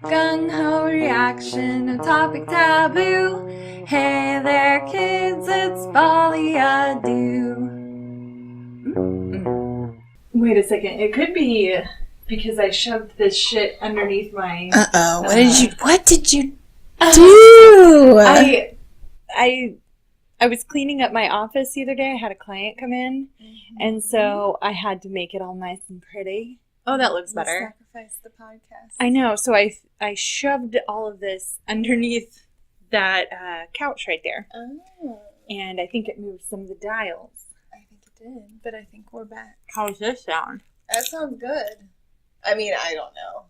Gung-ho reaction, a topic taboo. Hey there, kids, it's Folie. Wait a second. It could be because I shoved this shit underneath my... Uh-oh. What did you do? I was cleaning up my office the other day. I had a client come in, and so I had to make it all nice and pretty. Oh, that looks better. Sacrifice the podcast. I know. So I shoved all of this underneath that couch right there. Oh. And I think it moved some of the dials. I think it did, but I think we're back. How's this sound? That sounds good. I mean, I don't know.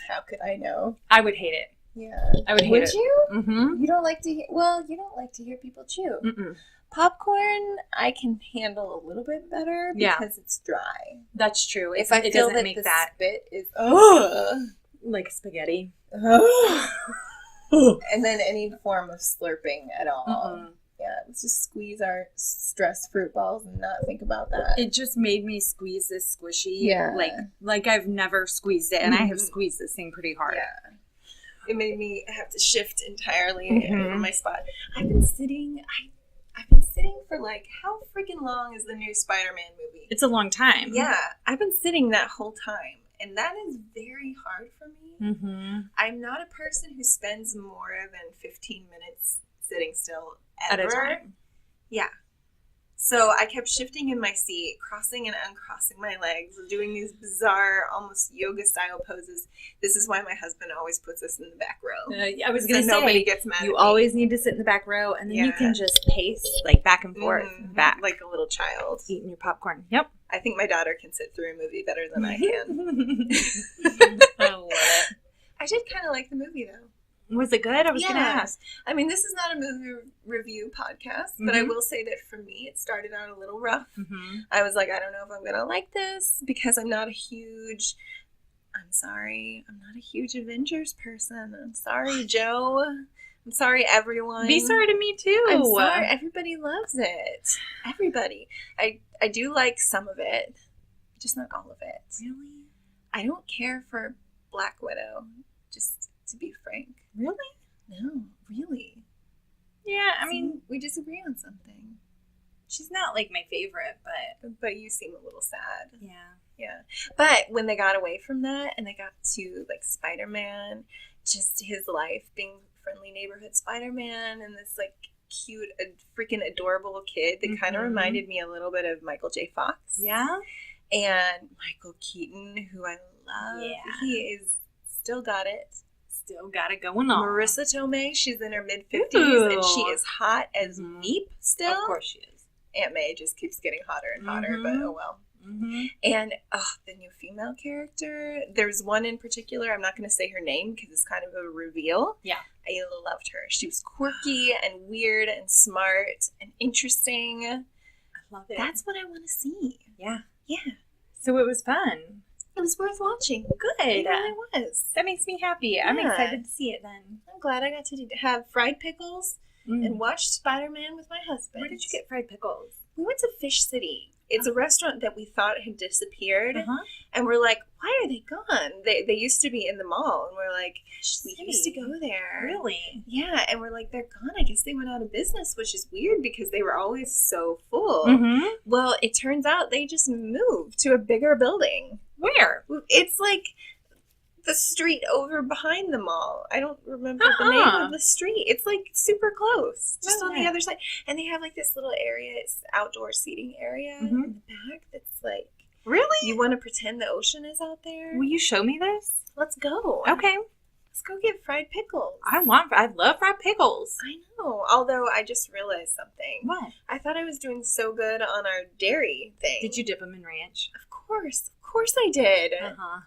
How could I know? I would hate it. Yeah. I would hate Would it. you? Mm-hmm. You don't like to hear... Well, you don't like to hear people chew. Mm-mm. Popcorn, I can handle a little bit better because it's dry. That's true. If I it feel doesn't that make the that spit is... like spaghetti. And then any form of slurping at all. Mm-mm. Yeah, let's just squeeze our stress fruit balls and not think about that. It just made me squeeze this squishy. Yeah. Like I've never squeezed it, and I have squeezed this thing pretty hard. Yeah. It made me have to shift entirely from my spot. I've been sitting for like, how freaking long is the new Spider-Man movie? It's a long time. Yeah, I've been sitting that whole time, and that is very hard for me. Mm-hmm. I'm not a person who spends more than 15 minutes sitting still ever. At a time. Yeah. So I kept shifting in my seat, crossing and uncrossing my legs, doing these bizarre, almost yoga-style poses. This is why my husband always puts us in the back row. I was going to say, nobody gets mad at you me. always need to sit in the back row, and then you can just pace, like, back and forth, back. Like a little child. Eating your popcorn. Yep. I think my daughter can sit through a movie better than I can. I love it. I did kind of like the movie, though. Was it good? I was going to ask. I mean, this is not a movie review podcast, but I will say that for me, it started out a little rough. Mm-hmm. I was like, I don't know if I'm going to like this because I'm not a huge Avengers person. I'm sorry, Joe. I'm sorry, everyone. Be sorry to me, too. I'm sorry. Everybody loves it. Everybody. I do like some of it, just not all of it. Really? I don't care for Black Widow, just to be frank. Really? No, really. Yeah, I mean, we disagree on something. she's not like my favorite, But you seem a little sad. yeah. Yeah. But when they got away from that and they got to like Spider-Man, just his life being friendly neighborhood Spider-Man and this like cute, freaking adorable kid that kind of reminded me a little bit of Michael J. Fox. Yeah? And Michael Keaton, who I love. Yeah. He is still got it. Still got it going on. Marissa Tomei, she's in her mid-50s Ooh. and she is hot as meep still. Of course she is. Aunt May just keeps getting hotter and hotter, but oh well. Mm-hmm. And the new female character, there's one in particular, I'm not going to say her name because it's kind of a reveal. Yeah. I loved her. She was quirky and weird and smart and interesting. I love it. That's what I want to see. Yeah. Yeah. So it was fun. It was worth watching. Good. It really was. That makes me happy. I'm Yeah. excited to see it then. I'm glad I got to have fried pickles and watch Spider-Man with my husband. Where did you get fried pickles? We went to Fish City. It's a restaurant that we thought had disappeared. Uh-huh. And we're like, why are they gone? They used to be in the mall. And we're like, we used to City. go there. Really? Yeah. And we're like, they're gone. I guess they went out of business, which is weird because they were always so full. Mm-hmm. Well, it turns out they just moved to a bigger building. Where? It's like the street over behind the mall. I don't remember the name of the street. It's like super close, just on the other side. And they have like this little area, it's outdoor seating area in the back that's like, Really? you want to pretend the ocean is out there? Will you show me this? Let's go. Okay. Let's go get fried pickles. I love fried pickles. I know. Although I just realized something. What? I thought I was doing so good on our dairy thing. Did you dip them in ranch? Of course I did. Uh-huh.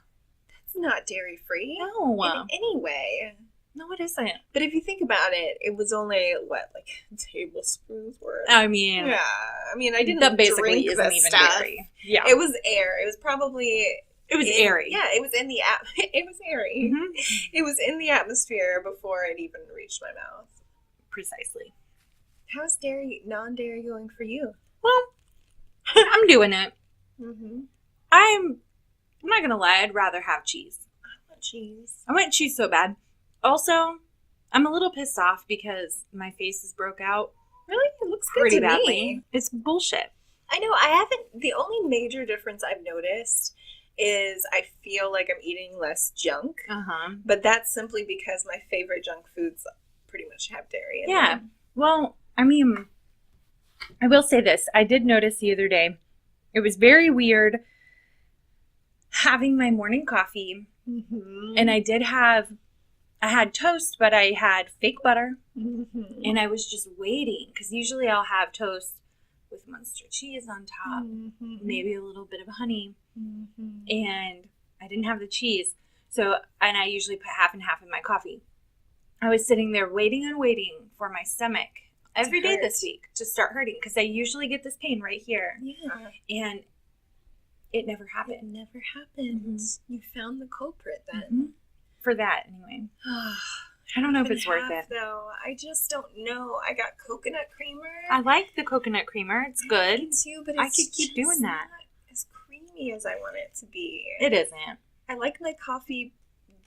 It's not dairy free. No. In any way. No, it isn't. But if you think about it, it was only like tablespoons worth. I mean, Yeah, I mean, I didn't that basically drink isn't the even stuff. dairy. Yeah. It was air. It was probably. It was airy. Yeah, it was in the It was airy. Mhm. It was in the atmosphere before it even reached my mouth. Precisely. How's non-dairy going for you? Well, I'm doing it. Mm-hmm. I'm not gonna lie. I'd rather have cheese. I want cheese. I want cheese so bad. Also, I'm a little pissed off because my face is broke out Really? It looks good pretty to badly. me. It's bullshit. I know. I haven't. The only major difference I've noticed is I feel like I'm eating less junk. Uh-huh. But that's simply because my favorite junk foods pretty much have dairy in Yeah. them. Well, I mean, I will say this. I did notice the other day, it was very weird having my morning coffee. Mm-hmm. And I had toast, but I had fake butter. Mm-hmm. And I was just waiting because usually I'll have toast with Munster cheese on top, Mm-hmm. maybe a little bit of honey. Mm-hmm. And I didn't have the cheese. So, and I usually put half and half in my coffee. I was sitting there waiting for my stomach every day this week to start hurting because I usually get this pain right here. Yeah. And it never It happened. never happened. You found the culprit then. Mhm. For that, anyway. I don't know if it's worth it. Though. I just don't know. I got coconut creamer. I like the coconut creamer. It's good. Me too, but I it's could keep doing just that. not as creamy as I want it to be. It isn't. I like my coffee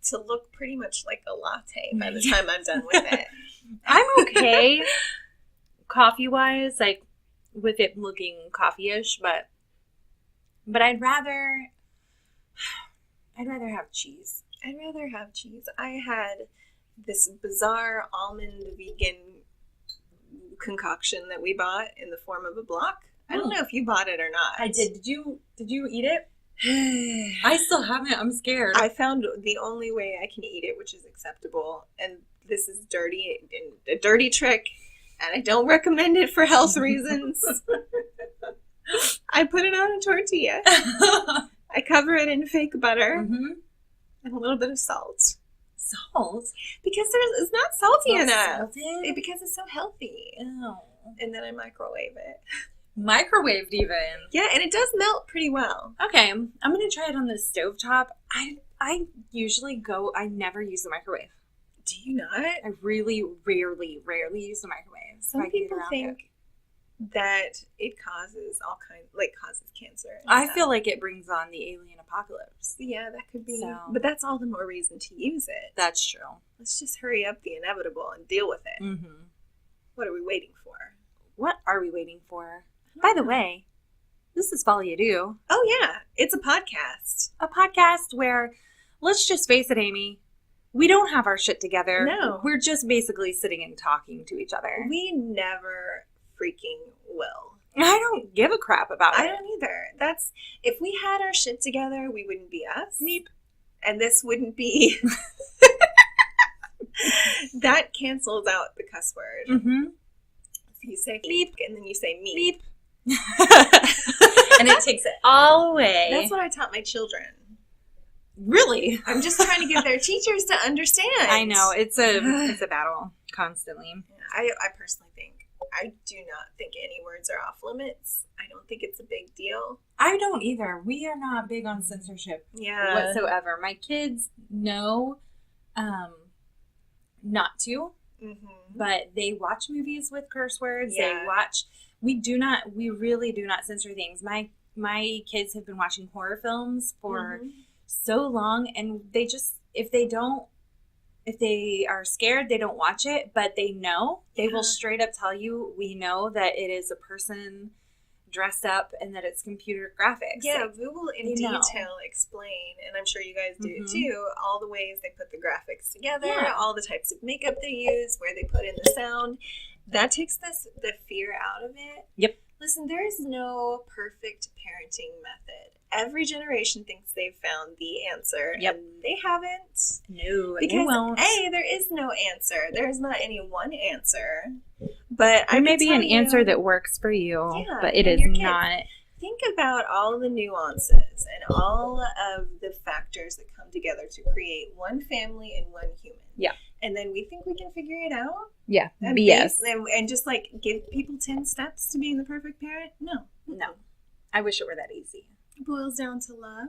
to look pretty much like a latte by the time I'm done with it. I'm okay coffee-wise, like with it looking coffee-ish, but I'd rather have cheese. I'd rather have cheese. I had this bizarre almond vegan concoction that we bought in the form of a block. I don't know if you bought it or not. I did. Did you eat it? I still haven't. I'm scared. I found the only way I can eat it, which is acceptable, and this is dirty and a dirty trick, and I don't recommend it for health reasons. I put it on a tortilla. I cover it in fake butter and a little bit of salt. Salt? Because it's not salty It's not enough. salted? Because it's so healthy. Ew. And then I microwave it. Microwaved even. Yeah, and it does melt pretty well. Okay, I'm gonna try it on the stovetop. I usually I never use the microwave. Do you not? I really rarely use the microwave. So Some people think that it causes causes cancer. and I stuff. feel like it brings on the alien apocalypse. Yeah, that could be. So- But that's all the more reason to use it. That's true. Let's just hurry up the inevitable and deal with it. Mm-hmm. What are we waiting for? What are we waiting for? By the way, this is Folie, Deux, Oh, yeah. It's a podcast. a podcast where, let's just face it, Amy, we don't have our shit together. No. We're just basically sitting and talking to each other. We never freaking will. I don't give a crap about I it. don't either. If we had our shit together, we wouldn't be us. Meep. And this wouldn't be. That cancels out the cuss word. Mm-hmm. So you say meep, and then you say meep. Meep. And it takes it all away. That's what I taught my children. Really? I'm just trying to get their teachers to understand. I know. It's a battle constantly. I personally I do not think any words are off limits. I don't think it's a big deal. I don't either. We are not big on censorship whatsoever. My kids know not to, but they watch movies with curse words. Yeah. We really do not censor things. My kids have been watching horror films for so long, and they just, if they are scared, they don't watch it, but they know. They will straight up tell you, we know that it is a person dressed up and that it's computer graphics. Yeah, Like, we will in they know. detail explain, and I'm sure you guys do it too, all the ways they put the graphics together, Yeah. all the types of makeup they use, where they put in the sound. That takes the fear out of it. Yep. Listen, there is no perfect parenting method. Every generation thinks they've found the answer, Yep. and they haven't. No, Because they won't. there is no answer. There's not any one answer. But There I may can be tell an answer you, that works for you, Yeah, but it and is your kids. not. think about all the nuances and all of the factors that come together to create one family and one human. Yeah. And then we think we can figure it out. Yeah. And BS. and just like give people 10 steps to being the perfect parent. No. I wish it were that easy. It boils down to love.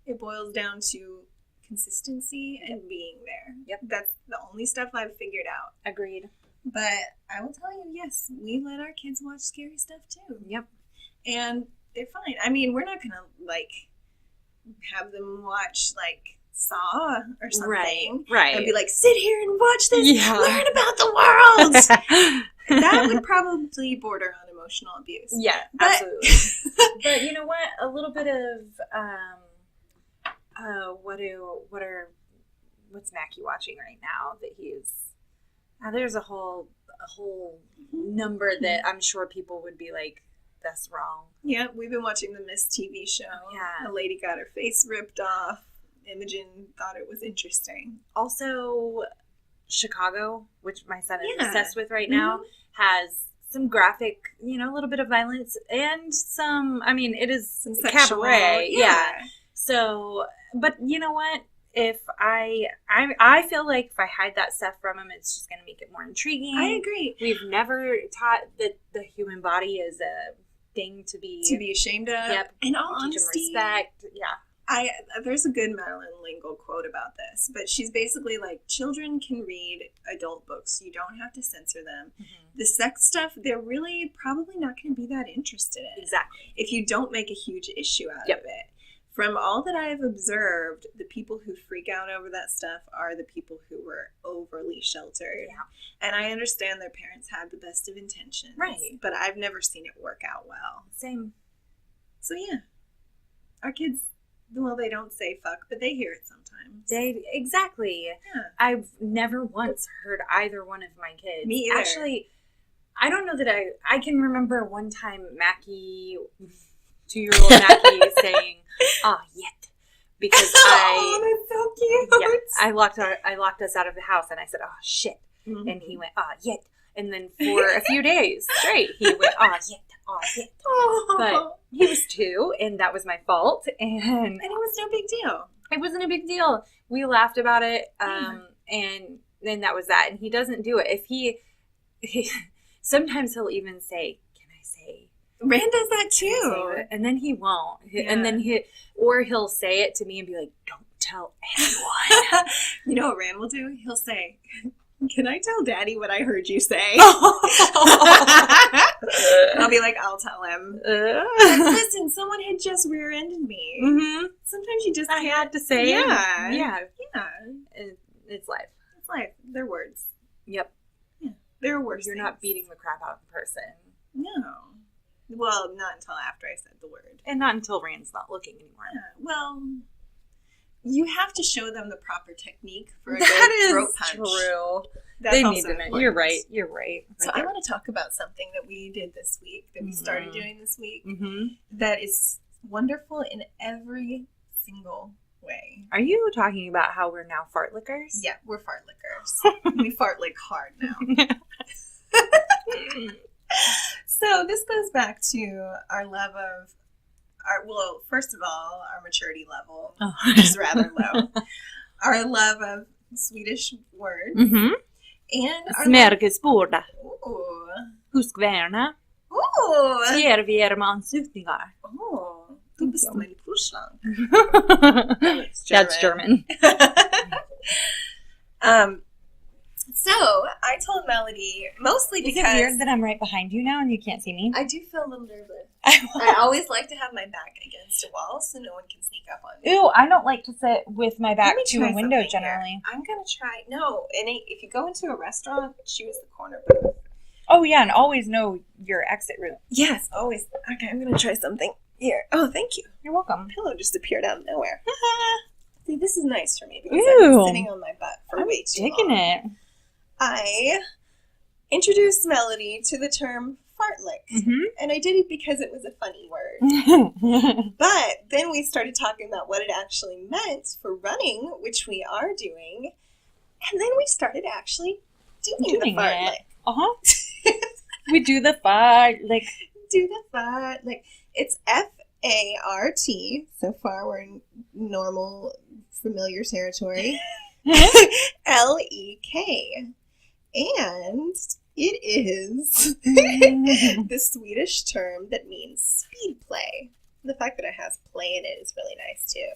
It boils down to consistency and being there. Yep. That's the only stuff I've figured out. Agreed. But I will tell you, yes, we let our kids watch scary stuff too. Yep. And they're fine. I mean, we're not going to like have them watch like Saw or something. Right. And be like, sit here and watch this. Yeah. Learn about the world. That would probably border on emotional abuse. Yeah, But- absolutely. But you know what? A little bit of what's Mackie watching right now that he's there's a whole number that I'm sure people would be like, that's wrong. Yeah, we've been watching the Miss TV show. Yeah. The lady got her face ripped off. Imogen thought it was interesting. Also, Chicago, which my son is Yeah. obsessed with right now, has some graphic, a little bit of violence and some, it is Some sexual, cabaret. Yeah. So, but you know what? If I feel like if I hide that stuff from him, it's just going to make it more intriguing. I agree. We've never taught that the human body is a thing to be ashamed of. Yep. In all teach him honesty, respect. Yeah. There's a good Madeline L'Engle quote about this, but she's basically like, children can read adult books. You don't have to censor them. Mm-hmm. The sex stuff, they're really probably not going to be that interested in. Exactly. If you don't make a huge issue out Yep. of it. From all that I've observed, the people who freak out over that stuff are the people who were overly sheltered. Yeah. And I understand their parents had the best of intentions. Right. But I've never seen it work out well. Same. So yeah. Our kids, well, they don't say fuck, but they hear it sometimes. Exactly. Yeah. I've never once heard either one of my kids. Me either. Actually, I don't know that I can remember one time Mackie, 2-year-old Mackie saying, "Ah, yet," because that's so cute. I locked us out of the house and I said, "Oh shit," Mhm. and he went, "Ah, yet," and then for a few days straight he went, "Ah, yet, ah, yet." Oh. But he was 2, and that was my fault, and And it was no big deal. it wasn't a big deal. We laughed about it, Yeah. and then that was that. And he doesn't do it. If he sometimes he'll even say, "Can I say?" Rand does that say too. it?" And then he won't. Yeah. And then he'll say it to me and be like, "Don't tell anyone." You know what Rand will do? He'll say, "Can I tell Daddy what I heard you say?" And I'll be like, "I'll tell him." Like, listen, someone had just rear-ended me. Mm-hmm. Sometimes you just I can't. had to say, Yeah. yeah, Yeah. it's life. It's like, they're words. Yep. There are worse You're things. not beating the crap out of the person, No. Well, not until after I said the word. and not until Rand's not looking anymore. Yeah. Well, you have to show them the proper technique for a That good is throat punch. true. That's They also need to know. important. You're right. You're right. So I want to talk about something that we did this week, that we started doing this week, Mm-hmm. that is wonderful in every single way. Are you talking about how we're now fartleckers? Yeah, we're fartleckers. We fart like hard now. So this goes back to our love of first of all, our maturity level is rather low. Our love of Swedish words Mm-hmm. and our Smörgåsbord. Ooh. Husqvarna. Ooh. Ger vi er med anslutningar. Oh. Du bist mein Kuschlang. That's German. So I told Melody mostly Is because it weird that I'm right behind you now and you can't see me? I do feel a little nervous. I always like to have my back against a wall so no one can sneak up on me. Ew, I don't like to sit with my back Let me to try a window something here. generally. I'm gonna try. No, if you go into a restaurant, choose the corner booth. Oh yeah, and always know your exit route. Yes, always. Okay, I'm gonna try something here. Oh, thank you. You're welcome. Pillow just appeared out of nowhere. See, this is nice for me because I've Ew. been sitting on my butt for way too Digging long. it. I introduced Melody to the term fartlick, and I did it because it was a funny word. Mm-hmm. But then we started talking about what it actually meant for running, which we are doing, and then we started actually doing the fartlick. Uh-huh. We do the fart, like... Do the fartlick. It's F-A-R-T. So far we're in normal, familiar territory. L-E-K. And it is the Swedish term that means speed play. The fact that it has play in it is really nice too.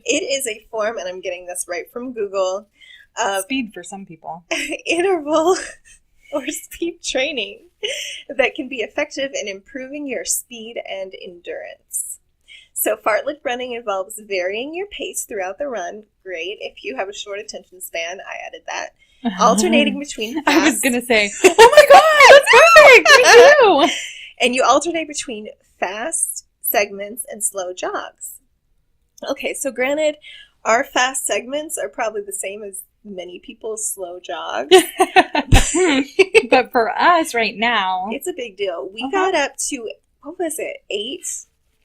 It is a form, and I'm getting this right from Google, of Speed for some people. interval or speed training that can be effective in improving your speed and endurance. So fartlek running involves varying your pace throughout the run. Great. If you have a short attention span, I added that. Alternating between fast. I was going to say, oh my God, that's perfect. Me too. And you alternate between fast segments and slow jogs. Okay, so granted, our fast segments are probably the same as many people's slow jogs. But for us right now, it's a big deal. We got up to, what was it,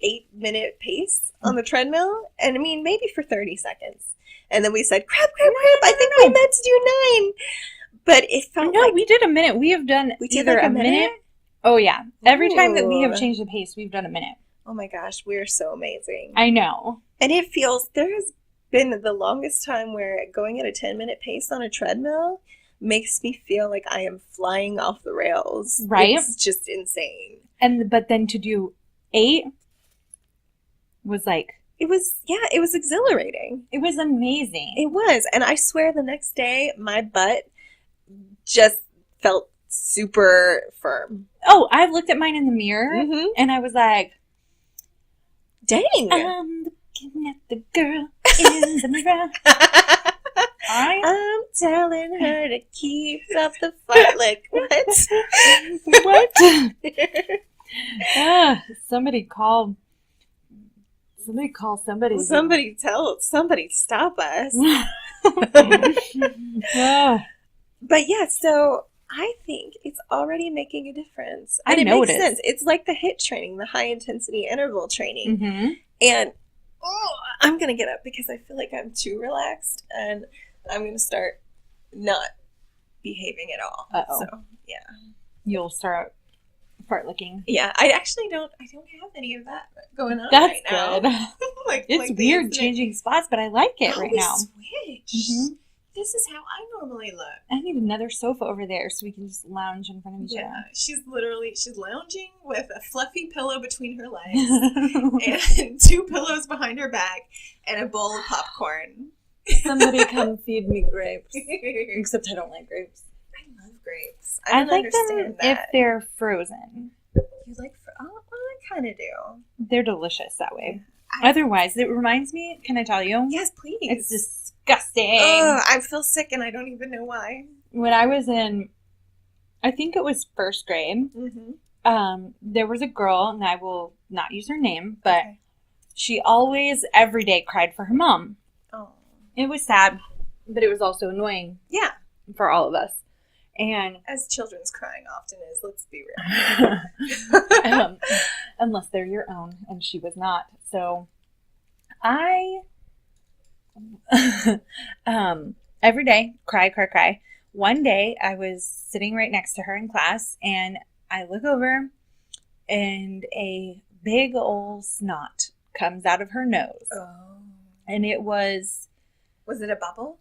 8-minute pace on the treadmill? And I mean, maybe for 30 seconds. And then we said, crap, I think we meant to do 9. But it felt like... No, we did a minute. We have done either a minute. Oh, yeah. Every time that we have changed the pace, we've done a minute. Oh my gosh, we're so amazing. I know. And it feels, there has been the longest time where going at a 10-minute pace on a treadmill makes me feel like I am flying off the rails. Right? It's just insane. But then to do 8 was like... It was exhilarating. It was amazing. It was. And I swear the next day, my butt just felt super firm. Oh, I looked at mine in the mirror, and I was like, dang. I'm looking at the girl in the mirror. I'm telling her to keep up the fartlek. What? What? Somebody call somebody. Somebody stop us. But yeah, so I think it's already making a difference. And it makes sense. It's like the HIIT training, the high intensity interval training. Mm-hmm. And I'm going to get up because I feel like I'm too relaxed and I'm going to start not behaving at all. Uh-oh. So, yeah. You'll start fartlecking. Yeah, I actually don't have any of that going on right now. That's good. It's weird changing spots, but I like it right now. Switch. Mm-hmm. This is how I normally look. I need another sofa over there so we can just lounge in front of each other. Yeah, she's lounging with a fluffy pillow between her legs and 2 pillows behind her back and a bowl of popcorn. Somebody come feed me grapes. Except I don't like grapes. I love grapes. I like them if they're frozen. You like I kind of do. They're delicious that way. Otherwise, it reminds me, can I tell you? Yes, please. It's disgusting. I feel sick and I don't even know why. When I was in, I think it was 1st grade, there was a girl, and I will not use her name, but she always, every day, cried for her mom. Oh. It was sad, but it was also annoying. Yeah. For all of us. And as children's crying often is, let's be real. Unless they're your own, and she was not. So I every day cry. One day I was sitting right next to her in class, and I look over and a big old snot comes out of her nose. Oh. And it was it a bubble?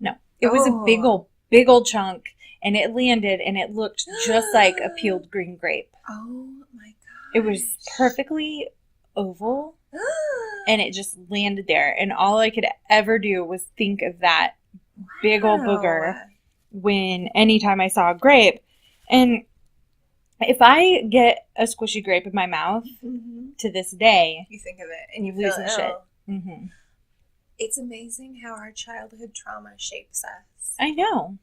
No. It was a big old chunk, and it landed, and it looked just like a peeled green grape. Oh my god! It was perfectly oval, and it just landed there. And all I could ever do was think of that big old booger anytime I saw a grape. And if I get a squishy grape in my mouth to this day, you think of it and you lose feel shit. Mm-hmm. It's amazing how our childhood trauma shapes us. I know.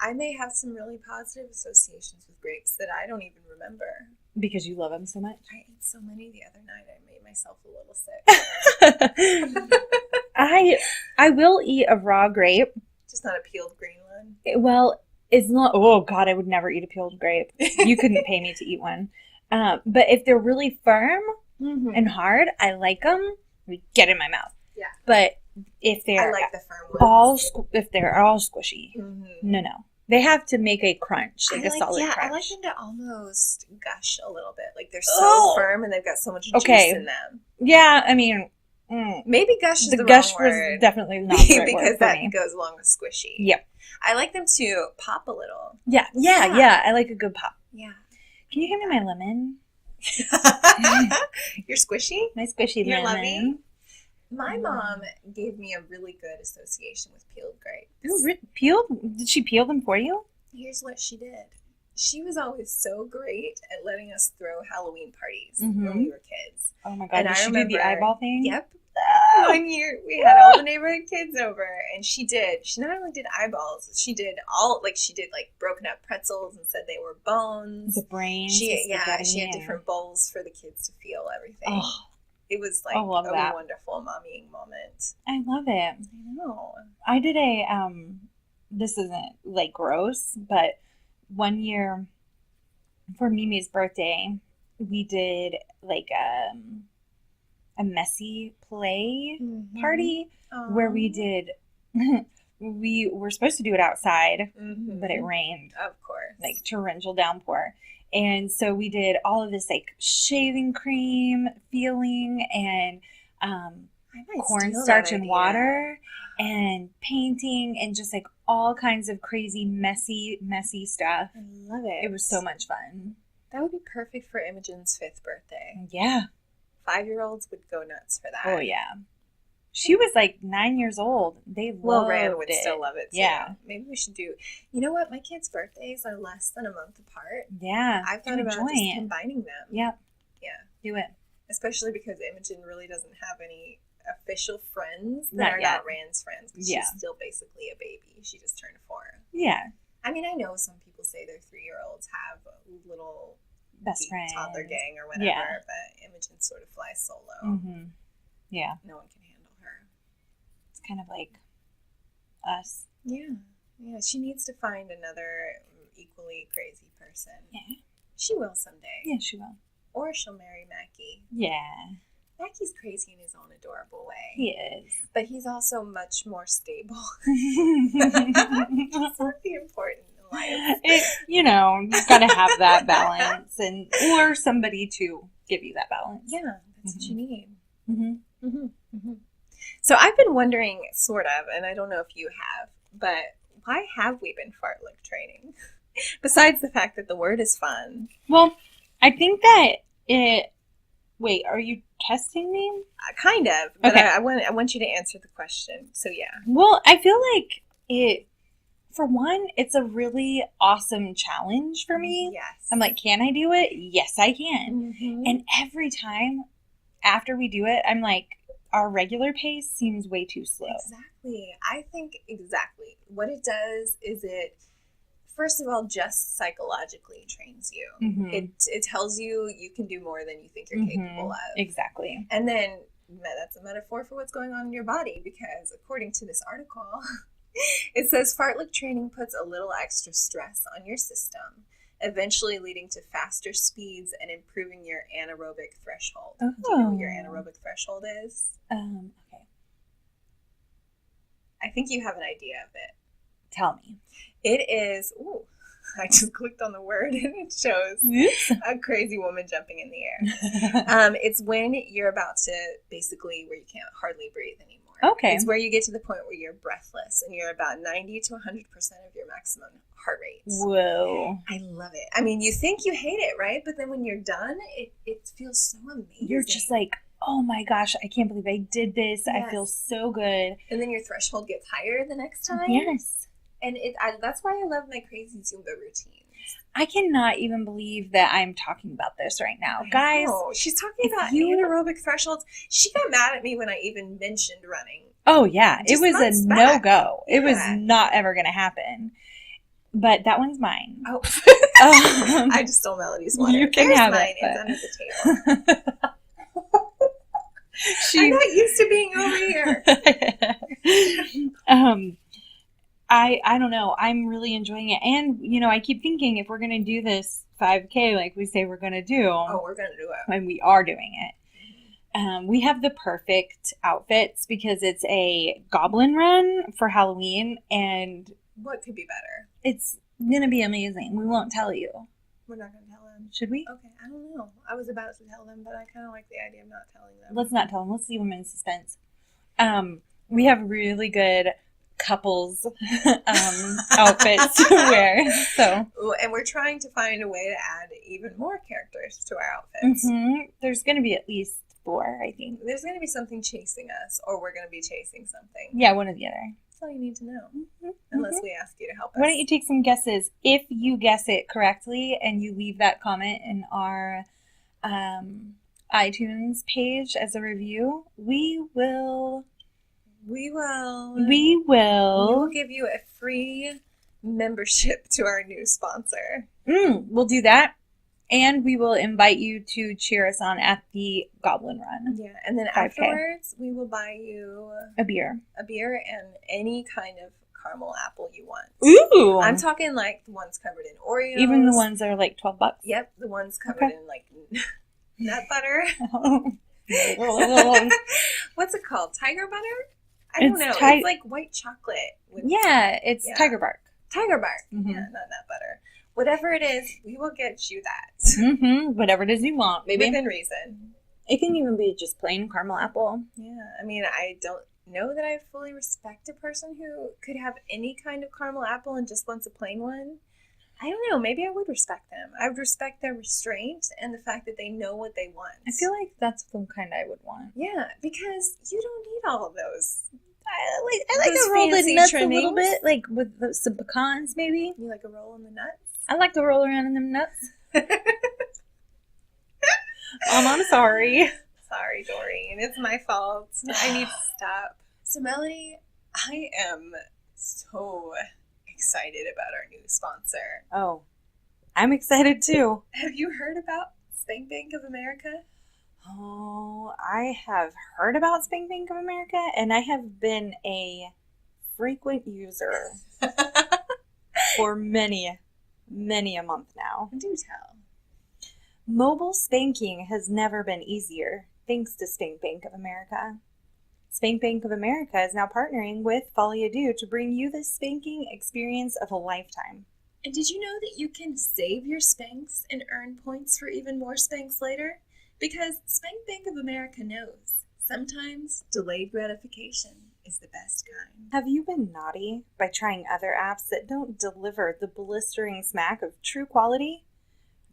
I may have some really positive associations with grapes that I don't even remember. Because you love them so much? I ate so many the other night, I made myself a little sick. I will eat a raw grape. Just not a peeled green one? Well, it's not... Oh, God, I would never eat a peeled grape. You couldn't pay me to eat one. But if they're really firm and hard, I like them. We get in my mouth. Yeah. But if they're I like the firm ones. if they're all squishy, no. They have to make a crunch, like a solid crunch. I like them to almost gush a little bit. Like they're so firm and they've got so much juice in them. Yeah, I mean, maybe gush is the gush wrong word. Was definitely not the right because word that for me. Goes along with squishy. Yep. I like them to pop a little. Yeah. I like a good pop. Yeah. Can you hand me my lemon? You're squishy? My squishy You're lemon. loving? My mom gave me a really good association with peeled grapes. Oh, peeled? Did she peel them for you? Here's what she did. she was always so great at letting us throw Halloween parties Mhm. when we were kids. Oh my God. And Did I she do the remember- eyeball thing? Yep. One year we had all the neighborhood kids over, and she not only did eyeballs, she did broken up pretzels and said they were bones. The brains. She the had spaghetti, different bowls for the kids to feel everything. Oh, It was like I love a that. wonderful mommying moment. I love it. I know. I did this isn't like gross, but one year for Mimi's birthday, we did like a messy play party where we did, we were supposed to do it outside, but it rained, Of course. like torrential downpour. And so we did all of this like shaving cream feeling and cornstarch and water and painting and just like all kinds of crazy messy stuff. I love it. It was so much fun. That would be perfect for Imogen's 5th birthday. Yeah. 5-year-olds would go nuts for that. Oh yeah. She was like 9 years old. They loved Ran would it. still love it too. Yeah. Maybe we should do. You know what? My kids' birthdays are less than a month apart. Yeah. I've thought about just combining them. Yep. Yeah. Do it. Especially because Imogen really doesn't have any official friends that Not are yet. not Rand's friends. 'Cause she's still basically a baby. She just turned 4. Yeah. I mean, I know some people say their 3-year-olds have a little Best friend. toddler gang or whatever, Yeah. but Imogen sort of flies solo. Mm-hmm. Yeah. No one can handle her. It's kind of like us. Yeah. Yeah, she needs to find another equally crazy person. Yeah. She will someday. Yeah, she will. Or she'll marry Mackie. Yeah. Mackie's crazy in his own adorable way. He is. But he's also much more stable. It's, That's really important in life. you know, you've got to have that balance or somebody to give you that balance. Yeah, that's what you need. Mm-hmm. So I've been wondering, sort of, and I don't know if you have, but why have we been fartlick training? Besides the fact that the word is fun. Well, I think that it... Wait, are you testing me? Kind of, but Okay. I want you to answer the question. So yeah. Well, I feel like it... For one, it's a really awesome challenge for me. Yes. I'm like, can I do it? Yes, I can. Mhm. And every time after we do it, I'm like, our regular pace seems way too slow. Exactly. I think exactly. What it does is it, first of all, just psychologically trains you. Mhm. It tells you you can do more than you think you're capable of. Exactly. And then that's a metaphor for what's going on in your body, because according to this article, it says fartlick training puts a little extra stress on your system, eventually leading to faster speeds and improving your anaerobic threshold. Do you know what your anaerobic threshold is? Okay. I think you have an idea of it. Tell me. It is, ooh, I just clicked on the word and it shows a crazy woman jumping in the air. It's when you're about to basically where you can't hardly breathe anymore. Okay. It's where you get to the point where you're breathless and you're about 90 to 100% of your maximum heart rate. Whoa. I love it. I mean, you think you hate it, right? But then when you're done, it feels so amazing. You're just like, oh my gosh, I can't believe I did this. Yes. I feel so good. And then your threshold gets higher the next time. Yes. And that's why I love my crazy Zumba routines. I cannot even believe that I'm talking about this right now. Guys. She's talking about anaerobic thresholds. She got mad at me when I even mentioned running. Oh, yeah. It Just was months a back. no-go. It was Yeah. not ever going to happen. But that one's mine. Oh. I just stole Melody's one. You can Here's have mine. it. It's under the table. I'm not used to being over here. I don't know. I'm really enjoying it. And, you know, I keep thinking if we're going to do this 5K like we say we're going to do. Oh, we're going to do it. And we are doing it. We have the perfect outfits because it's a goblin run for Halloween. And What could be better? it's going to be amazing. We won't tell you. We're not going to tell them. Should we? Okay, I don't know. I was about to tell them, but I kind of like the idea of not telling them. Let's not tell them. Let's leave them in suspense. We have really good couples outfits to wear. So Ooh, and we're trying to find a way to add even more characters to our outfits. There's going to be at least 4, I think. There's going to be something chasing us, or we're going to be chasing something. Yeah, one or the other. That's all you need to know. Mhm. And unless we ask you to help us. Why don't you take some guesses? If you guess it correctly and you leave that comment in our iTunes page as a review, we will give you a free membership to our new sponsor. We'll do that. And we will invite you to cheer us on at the Goblin Run. Yeah, and then 5K. Afterwards, we will buy you a beer and any kind of caramel apple you want. Ooh! I'm talking like the ones covered in Oreos. Even the ones that are like $12. Yep, the ones covered in like nut butter. What's it called? Tiger butter? I don't know. It's like white chocolate. It's tiger bark. Tiger bark. Mm-hmm. Yeah, not nut butter. Whatever it is, we will get you that. Whatever it is you want, baby. Within reason. It can even be just plain caramel apple. Yeah, I mean, I don't know that I fully respect a person who could have any kind of caramel apple and just wants a plain one. I don't know. Maybe I would respect them. I would respect their restraint and the fact that they know what they want. I feel like that's the kind I would want. Yeah, because you don't need all of those. I like to roll the nuts trimmings. A little bit, like with some pecans, maybe. You like a roll in the nuts? I like to roll around in them nuts. I'm sorry. Sorry, Doreen. It's my fault. I need to stop. So, Melody, I am so excited about our new sponsor. Oh, I'm excited too. Have you heard about Spank Bank of America? Oh, I have heard about Spank Bank of America, and I have been a frequent user for many a month now. Do tell. Mobile spanking has never been easier, thanks to Spank Bank of America. Spank Bank of America is now partnering with Folie to bring you the spanking experience of a lifetime. And did you know that you can save your spanks and earn points for even more spanks later? Because Spank Bank of America knows sometimes delayed gratification is the best kind. Have you been naughty by trying other apps that don't deliver the blistering smack of true quality?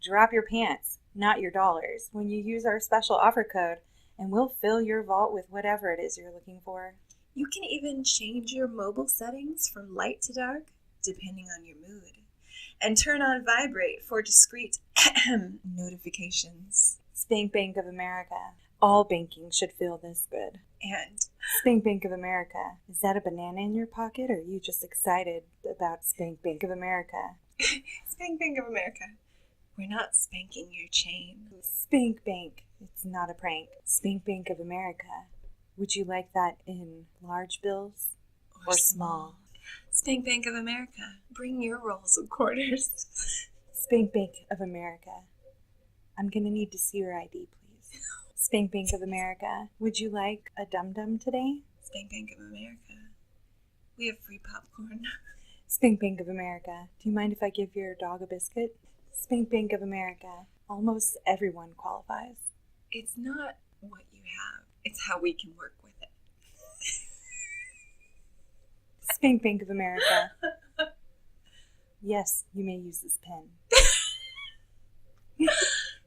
Drop your pants, not your dollars, when you use our special offer code, and we'll fill your vault with whatever it is you're looking for. You can even change your mobile settings from light to dark, depending on your mood, and turn on vibrate for discreet notifications. Spank Bank of America. All banking should feel this good. And Spank Bank of America. Is that a banana in your pocket, or are you just excited about Spank Bank of America? Spank Bank of America. We're not spanking your chain. Spank Bank. It's not a prank. Spank Bank of America. Would you like that in large bills or small? Spank Bank of America. Bring your rolls of quarters. Spank Bank of America. I'm going to need to see your ID, please. Spank Bank of America. Would you like a dum-dum today? Spank Bank of America. We have free popcorn. Spank Bank of America. Do you mind if I give your dog a biscuit? Spank Bank of America. Almost everyone qualifies. It's not what you have. It's how we can work with it. Spank Bank of America. Yes, you may use this pen.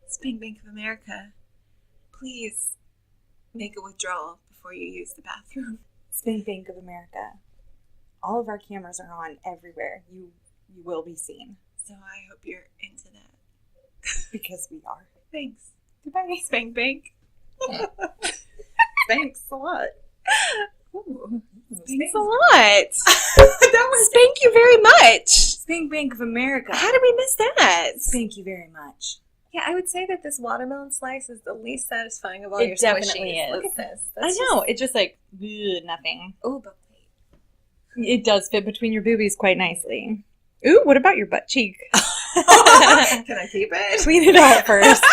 Spank Bank of America. Please make a withdrawal before you use the bathroom. Spank Bank of America. All of our cameras are on everywhere. You will be seen. So I hope you're into that. Because we are. Thanks. Goodbye. Spank Bank. Thanks a lot. Ooh, thanks a lot. Thank you very much. Spank Bank of America. How did we miss that? Thank you very much. Yeah, I would say that this watermelon slice is the least satisfying of all your squishies. It definitely is. Look at this. I know. It's just like nothing. Oh, but wait. It does fit between your boobies quite nicely. Ooh, what about your butt cheek? Can I keep it? Clean it out first.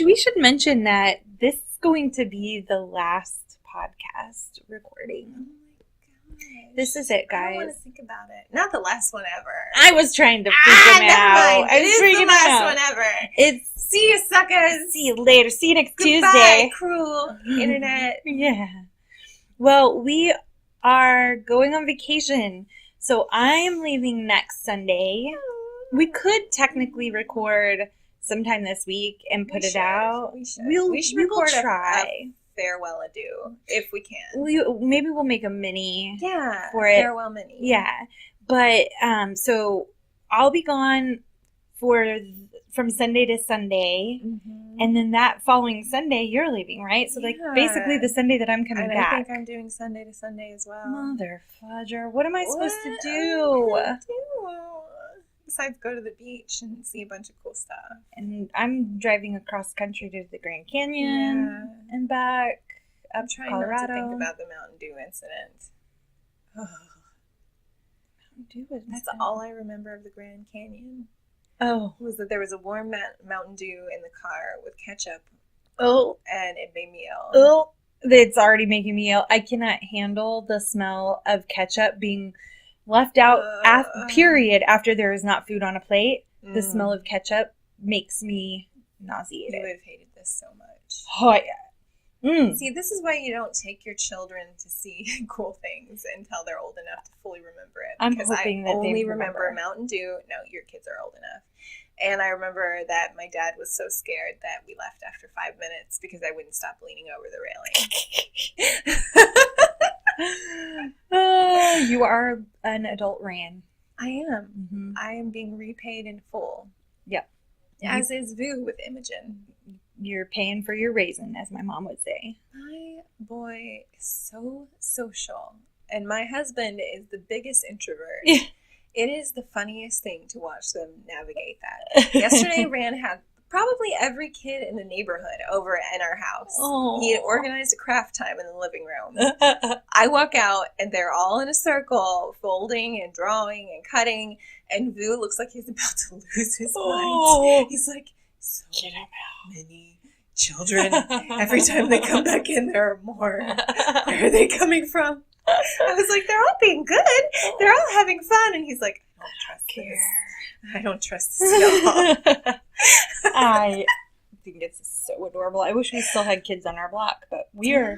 We should mention that this is going to be the last podcast recording. Oh my gosh. This is it, guys. I don't want to think about it. Not the last one ever. I was trying to freak him out. It is the last one ever. It's see you, suckers. See you later. See you next Tuesday. Tuesday. Cruel internet. Yeah. Well, we are going on vacation, so I am leaving next Sunday. We could technically record sometime this week and put it out. We should record a farewell adieu if we can. Maybe we'll make a mini for it. Farewell mini. Yeah. But so I'll be gone from Sunday to Sunday, and then that following Sunday you're leaving, right? So like basically the Sunday that I'm coming back. I think I'm doing Sunday to Sunday as well. Mother fudger! What am I supposed to do? Besides go to the beach and see a bunch of cool stuff. And I'm driving across country to the Grand Canyon and back up to Colorado. Not to think about the Mountain Dew incident. That's all I remember of the Grand Canyon. Oh. Was that there was a warm Mountain Dew in the car with ketchup. Oh. And it made me ill. Oh. It's already making me ill. I cannot handle the smell of ketchup being left out, period, after there is not food on a plate. The smell of ketchup makes me nauseated. You would have hated this so much. Oh, yeah. See, this is why you don't take your children to see cool things until they're old enough to fully remember it. Because I only remember Mountain Dew. No, your kids are old enough. And I remember that my dad was so scared that we left after 5 minutes because I wouldn't stop leaning over the railing. You are an adult Ran. I am. I am being repaid in full. Yep. As is Vu with Imogen. You're paying for your raisin, as my mom would say. My boy is so social. And my husband is the biggest introvert. It is the funniest thing to watch them navigate that. Yesterday, Ran had probably every kid in the neighborhood over in our house. Oh. He had organized a craft time in the living room. I walk out, and they're all in a circle, folding and drawing and cutting. And Vu looks like he's about to lose his mind. He's like, so many children. Every time they come back in, there are more. Where are they coming from? I was like, they're all being good. They're all having fun. And he's like, I don't trust this. I don't trust this at all. I think it's so adorable. I wish we still had kids on our block, but we are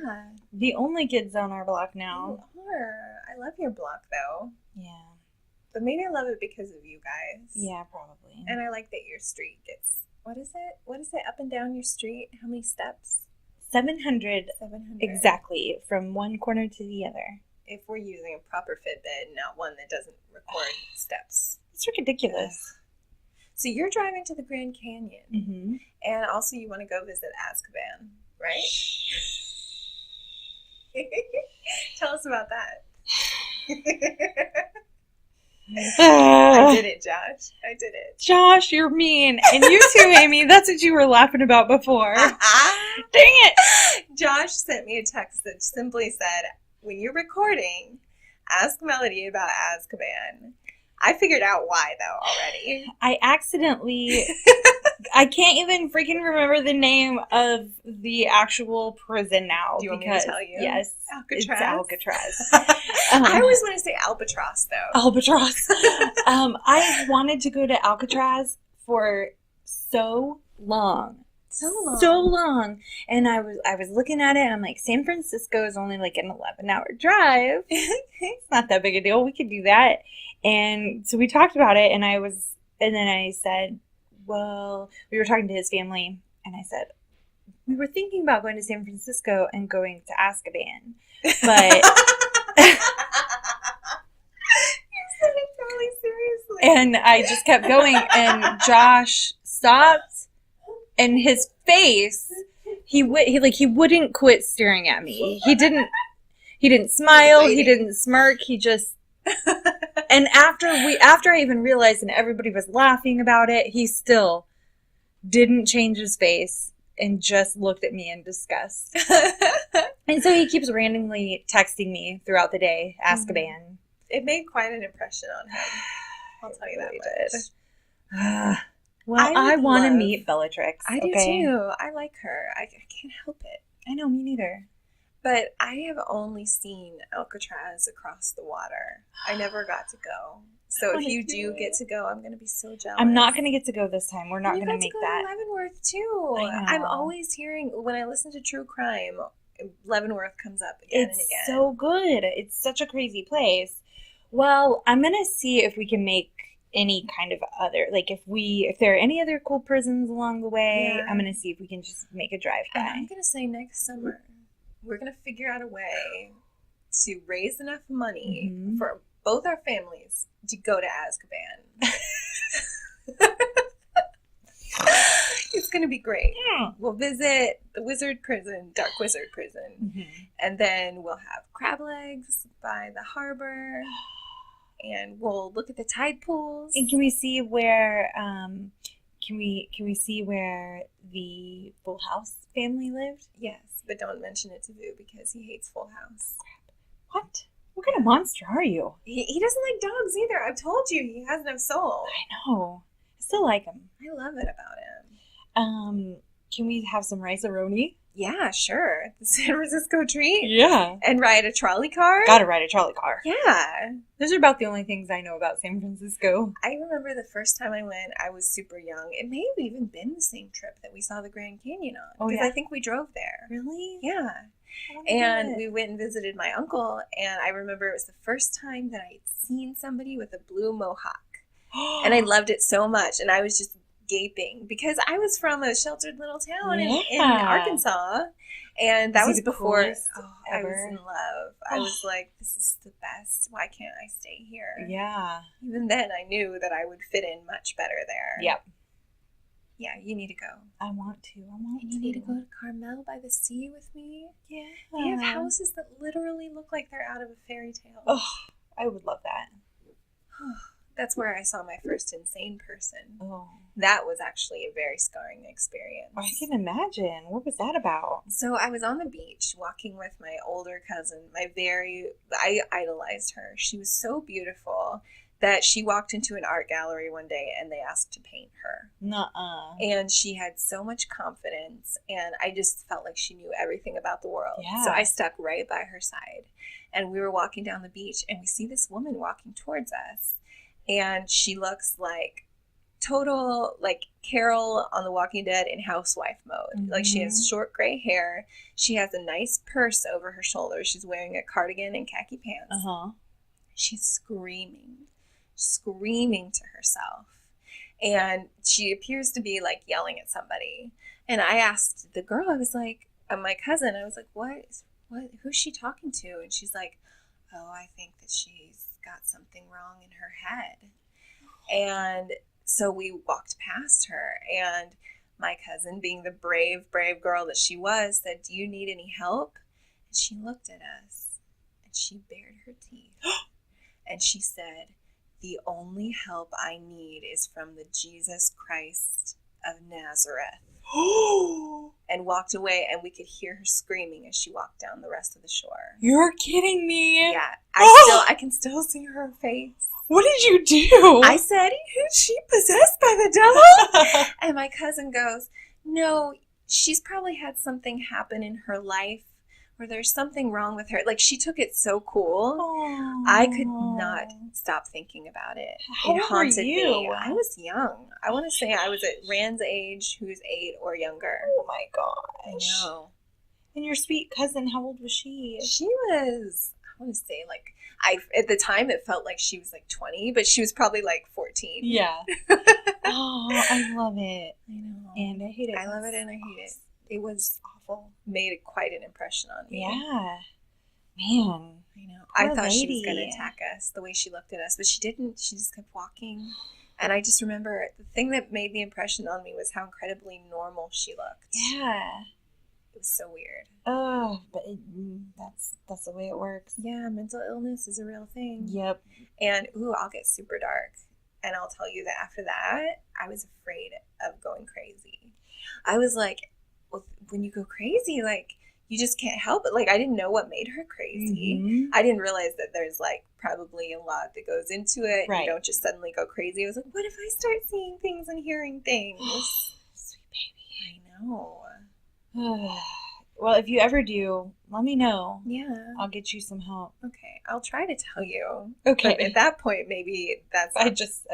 the only kids on our block now. You are. I love your block, though. Yeah. But maybe I love it because of you guys. Yeah, probably. And I like that your street gets, what is it? What is it up and down your street? How many steps? 700 exactly, from one corner to the other. If we're using a proper Fitbit, not one that doesn't record steps. It's ridiculous. So you're driving to the Grand Canyon, and also you want to go visit Azkaban, right? Tell us about that. I did it, Josh. I did it. Josh, you're mean. And you too, Amy. That's what you were laughing about before. Dang it. Josh sent me a text that simply said, when you're recording, ask Melody about Azkaban. I figured out why, though, already. I accidentally... I can't even freaking remember the name of the actual prison now. Do you want me to tell you? Yes. Alcatraz? It's Alcatraz. I always want to say Albatross, though. Albatross. I wanted to go to Alcatraz for so long. So long. And I was looking at it, and I'm like, San Francisco is only like an 11-hour drive. It's not that big a deal. We could do that. And so we talked about it, and then I said, well, we were talking to his family, and I said, we were thinking about going to San Francisco and going to Azkaban, but you said it totally seriously. And I just kept going, and Josh stopped, and his face, he wouldn't quit staring at me. He didn't smile, he didn't smirk, he just. And after I even realized and everybody was laughing about it, he still didn't change his face and just looked at me in disgust. And so he keeps randomly texting me throughout the day, Azkaban. It made quite an impression on him. I'll tell you that much. Well, I want to meet Bellatrix. I do too. I like her. I can't help it. I know, me neither. But I have only seen Alcatraz across the water. I never got to go. So if you do get to go, I'm going to be so jealous. I'm not going to get to go this time. We're not going to make that. Leavenworth too. I'm always hearing, when I listen to true crime, Leavenworth comes up again and again. It's so good. It's such a crazy place. Well, I'm going to see if we can make any kind of other, like if there are any other cool prisons along the way, I'm going to see if we can just make a drive by. I'm going to say next summer. we're going to figure out a way to raise enough money for both our families to go to Azkaban. It's going to be great. Yeah. We'll visit the wizard prison, dark wizard prison, and then we'll have crab legs by the harbor, and we'll look at the tide pools. And can we see where can we see where the Full House family lived? Yes, but don't mention it to Vu because he hates Full House. What? What kind of monster are you? He doesn't like dogs either. I've told you he has no soul. I know. I still like him. I love it about him. Can we have some rice-a-roni? Yeah, sure. The San Francisco treat. Yeah. And ride a trolley car. Gotta ride a trolley car. Yeah. Those are about the only things I know about San Francisco. I remember the first time I went, I was super young. It may have even been the same trip that we saw the Grand Canyon on. Oh, Because yeah? I think we drove there. Really? Yeah. And we went and visited my uncle, and I remember it was the first time that I had seen somebody with a blue mohawk. And I loved it so much, and I was just gaping because I was from a sheltered little town in Arkansas, and that was before I was in love. I was like, this is the best. Why can't I stay here? Yeah. Even then, I knew that I would fit in much better there. Yep. Yeah, you need to go. I want to. And you need to go to Carmel by the sea with me. Yeah. They have houses that literally look like they're out of a fairy tale. Oh, I would love that. That's where I saw my first insane person. Oh. That was actually a very scarring experience. I can imagine. What was that about? So I was on the beach walking with my older cousin. I idolized her. She was so beautiful that she walked into an art gallery one day and they asked to paint her. Nuh-uh. And she had so much confidence, and I just felt like she knew everything about the world. Yeah. So I stuck right by her side. And we were walking down the beach, and we see this woman walking towards us. And she looks like total, like Carol on The Walking Dead in housewife mode. Like she has short gray hair. She has a nice purse over her shoulder. She's wearing a cardigan and khaki pants. She's screaming to herself. And she appears to be like yelling at somebody. And I asked the girl, I was like, my cousin, I was like, who's she talking to? And she's like, oh, I think that she's got something wrong in her head. And so we walked past her, and my cousin, being the brave girl that she was, said, do you need any help? And she looked at us, and she bared her teeth. And she said, the only help I need is from the Jesus Christ of Nazareth. And walked away, and we could hear her screaming as she walked down the rest of the shore. You're kidding me. Yeah. I can still see her face. What did you do? I said, is she possessed by the devil? And my cousin goes, no, she's probably had something happen in her life where there's something wrong with her. Like, she took it so cool. Aww. I could not stop thinking about it. How it haunted old were you? me. I was young. I want to say I was at Rand's age, who's 8 or younger. Oh my gosh. I know. And your sweet cousin, how old was she? She was, I want to say, like, at the time it felt like she was like 20, but she was probably like 14. Yeah. Oh, I love it. I know. And I hate it. I love it and I hate it. It was awful. Made quite an impression on me. Yeah. Man. I know. Poor I thought she was lady. going to attack us the way she looked at us, but she didn't. She just kept walking. And I just remember the thing that made the impression on me was how incredibly normal she looked. Yeah. It was so weird. Oh, but that's the way it works. Yeah, mental illness is a real thing. Yep. And, I'll get super dark. And I'll tell you that after that, I was afraid of going crazy. I was like, well, when you go crazy, like, you just can't help it. Like, I didn't know what made her crazy. I didn't realize that there's, like, probably a lot that goes into it. Right. You don't just suddenly go crazy. I was like, what if I start seeing things and hearing things? Sweet baby. I know. Well, if you ever do, let me know. Yeah. I'll get you some help. Okay. I'll try to tell you. Okay. But at that point, maybe that's... I might just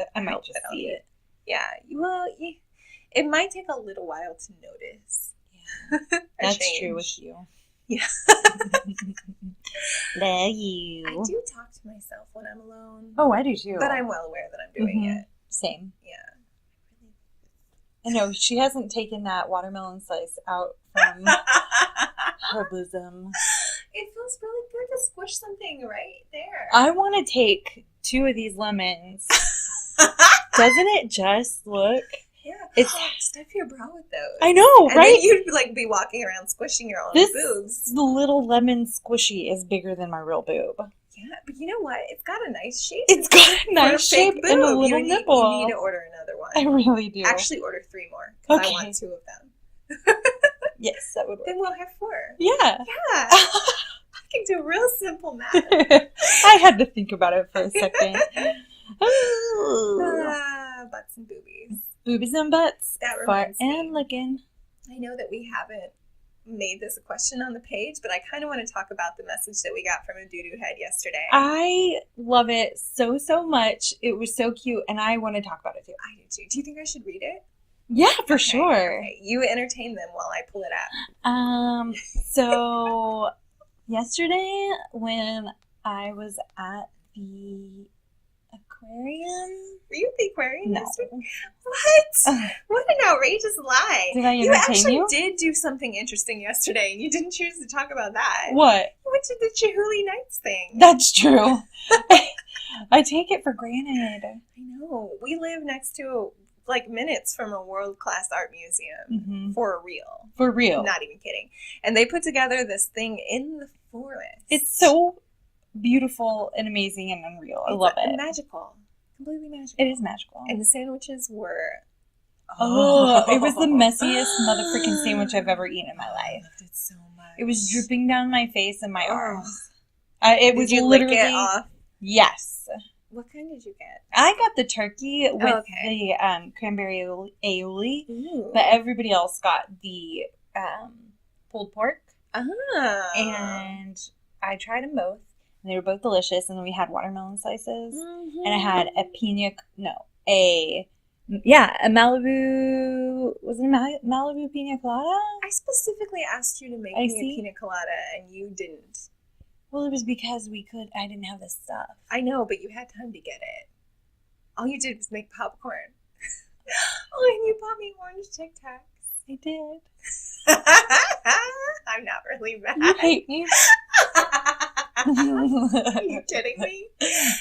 see it. Yeah. Well, it might take a little while to notice. Yeah. That's true with you. Yeah. Love you. I do talk to myself when I'm alone. Oh, I do too. But I'm well aware that I'm doing it. Same. Yeah. I know, she hasn't taken that watermelon slice out from her bosom. It feels really good to squish something right there. I want to take 2 of these lemons. Doesn't it just look? Yeah. It's stuff your bra with those. I know, and right? Then you'd like be walking around squishing your own boobs. The little lemon squishy is bigger than my real boob. Yeah, but you know what? It's got a nice shape. It's got a nice shape and a little nipple. You need to order another one. I really do. Actually, order 3 more. Because I want 2 of them. Yes, that would work. Then we'll have 4. Yeah. Yeah. I can do real simple math. I had to think about it for a second. Butts and boobies. Boobies and butts. That Fart reminds me. and licking. I know that we haven't made this a question on the page, but I kind of want to talk about the message that we got from a doo-doo head yesterday. I love it so much. It was so cute, and I want to talk about it too. I do too. Do you think I should read it? Yeah, for sure. Okay. You entertain them while I pull it up. So yesterday when I was at the aquarium. Were you at the aquarium No. yesterday? What? What an outrageous lie. Did I You entertain actually you? did do something interesting yesterday, and you didn't choose to talk about that. What? You went to the Chihuly Nights thing. That's true. I take it for granted. I know. We live next to, like, minutes from a world-class art museum. Mm-hmm. For real. For real. Not even kidding. And they put together this thing in the forest. It's so beautiful and amazing and unreal. I love it. Magical. Completely magical. It is magical. And the sandwiches were... it was the messiest motherfucking sandwich I've ever eaten in my life. I loved it so much. It was dripping down my face and my Oh. arms. It was Did you literally... lick it off? Yes. What kind did you get? I got the turkey with okay. the cranberry aioli, Ooh. but everybody else got the pulled pork. Ah. And I tried them both, and they were both delicious. And then we had watermelon slices, Mhm. and I had a Malibu. Was it a Malibu pina colada? I specifically asked you to make I me see. a pina colada, and you didn't. Well, it was because I didn't have the stuff. I know, but you had time to get it. All you did was make popcorn. Oh, and you bought me orange Tic Tacs. I did. I'm not really mad. You hate me. Are you kidding me?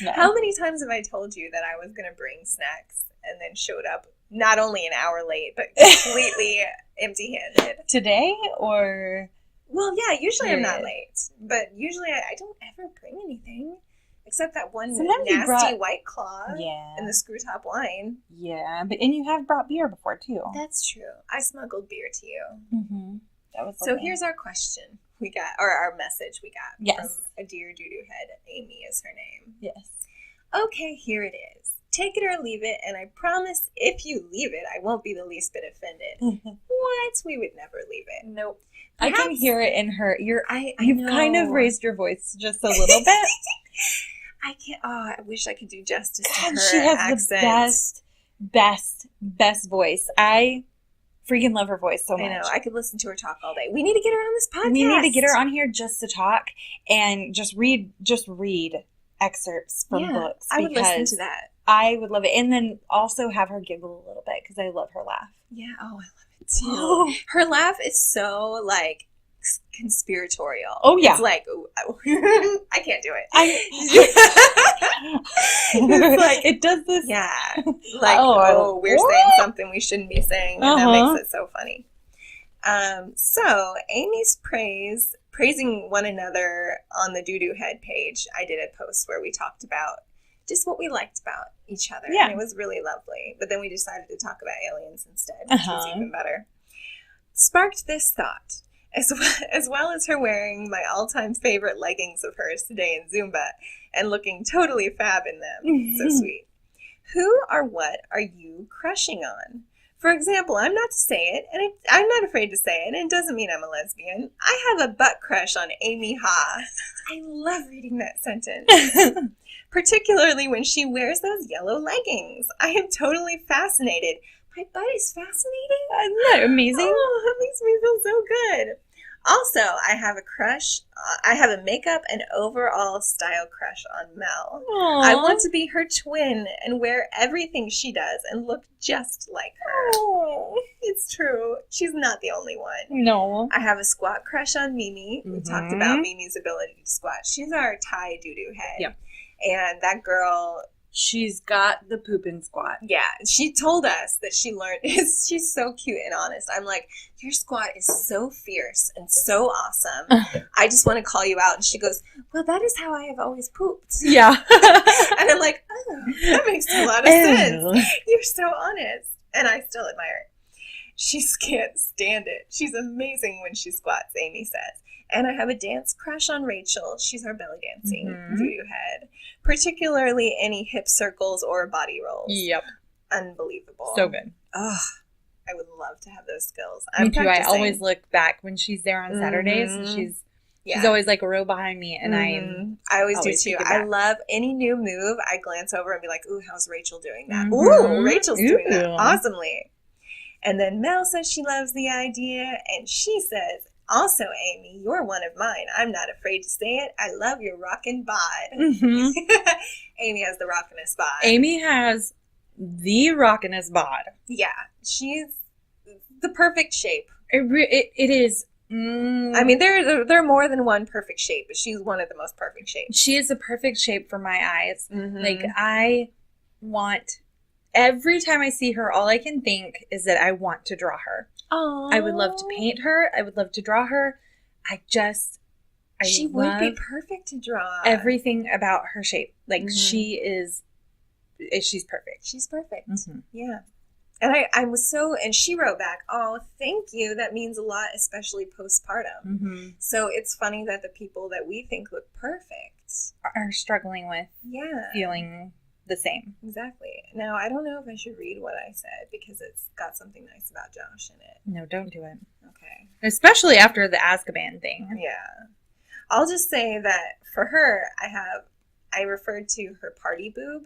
No. How many times have I told you that I was going to bring snacks and then showed up not only an hour late, but completely empty-handed? Today or... Well, yeah, usually I'm not Period. late, but usually I don't ever bring anything except that one Sometimes you nasty brought- White Claw Yeah. and the screw top wine. Yeah, and you have brought beer before too. That's true. I smuggled beer to you. Mm-hmm. That was So lovely. here's our question we got, or our message we got Yes. from a dear doo-doo head. Amy is her name. Yes. Okay, here it is. Take it or leave it, and I promise if you leave it, I won't be the least bit offended. What? We would never leave it. Nope. I can hear it in her. You've know. kind of raised your voice just a little bit. I can't. Oh, I wish I could do justice to God, her she has accent. the best voice. I freaking love her voice so much. I know. I could listen to her talk all day. We need to get her on this podcast. We need to get her on here just to talk and just read excerpts from books. I would listen because to that. I would love it. And then also have her giggle a little bit because I love her laugh. Yeah. Oh, I love it too. Her laugh is so like conspiratorial. Oh, yeah. It's like I can't do it. It's like it does this. Yeah. Like we're saying something we shouldn't be saying, and that makes it so funny. So Amy's praising one another on the Doo-Doo Head page. I did a post where we talked about just what we liked about each other. Yeah. And it was really lovely. But then we decided to talk about aliens instead, which was even better. Sparked this thought. As well as her wearing my all-time favorite leggings of hers today in Zumba and looking totally fab in them. So sweet. Who or what are you crushing on? For example, I'm not to say it, and I'm not afraid to say it, and it doesn't mean I'm a lesbian. I have a butt crush on Amy Ha. I love reading that sentence. Particularly when she wears those yellow leggings. I am totally fascinated. My butt is fascinating? Isn't that amazing? Oh, that makes me feel so good. Also, I have a crush. I have a makeup and overall style crush on Mel. Aww. I want to be her twin and wear everything she does and look just like her. Oh. It's true. She's not the only one. No. I have a squat crush on Mimi. We talked about Mimi's ability to squat. She's our Thai doo-doo head. Yep. And that girl... She's got the pooping squat. Yeah, she told us that she learned. She's so cute and honest. I'm like, your squat is so fierce and so awesome. I just want to call you out. And she goes, well, that is how I have always pooped. Yeah. And I'm like, oh, that makes a lot of sense. You're so honest. And I still admire it. She can't stand it. She's amazing when she squats, Amy says. And I have a dance crush on Rachel. She's our belly dancing doo-doo head. Particularly any hip circles or body rolls. Yep. Unbelievable. So good. Ugh. I would love to have those skills. Me too. I always look back when she's there on Saturdays. And she's always like a row behind me. And I always do too. I love any new move. I glance over and be like, ooh, how's Rachel doing that? Ooh, Rachel's doing that awesomely. And then Mel says she loves the idea. And she says, also, Amy, you're one of mine. I'm not afraid to say it. I love your rockin' bod. Amy has the rockin'est bod. Amy has the rockin'est bod. Yeah, she's the perfect shape. It is. I mean, there are more than one perfect shape, but she's one of the most perfect shapes. She is the perfect shape for my eyes. Like, I want... Every time I see her, all I can think is that I want to draw her. Aww. I would love to paint her. I would love to draw her. She would be perfect to draw. Everything about her shape. Like, she's perfect. She's perfect. Yeah. And I was so, and she wrote back, oh, thank you. That means a lot, especially postpartum. So it's funny that the people that we think look perfect are struggling with feeling the same. Exactly. Now, I don't know if I should read what I said because it's got something nice about Josh in it. No, don't do it. Okay. Especially after the Azkaban thing. Yeah. I'll just say that for her, I referred to her party boob,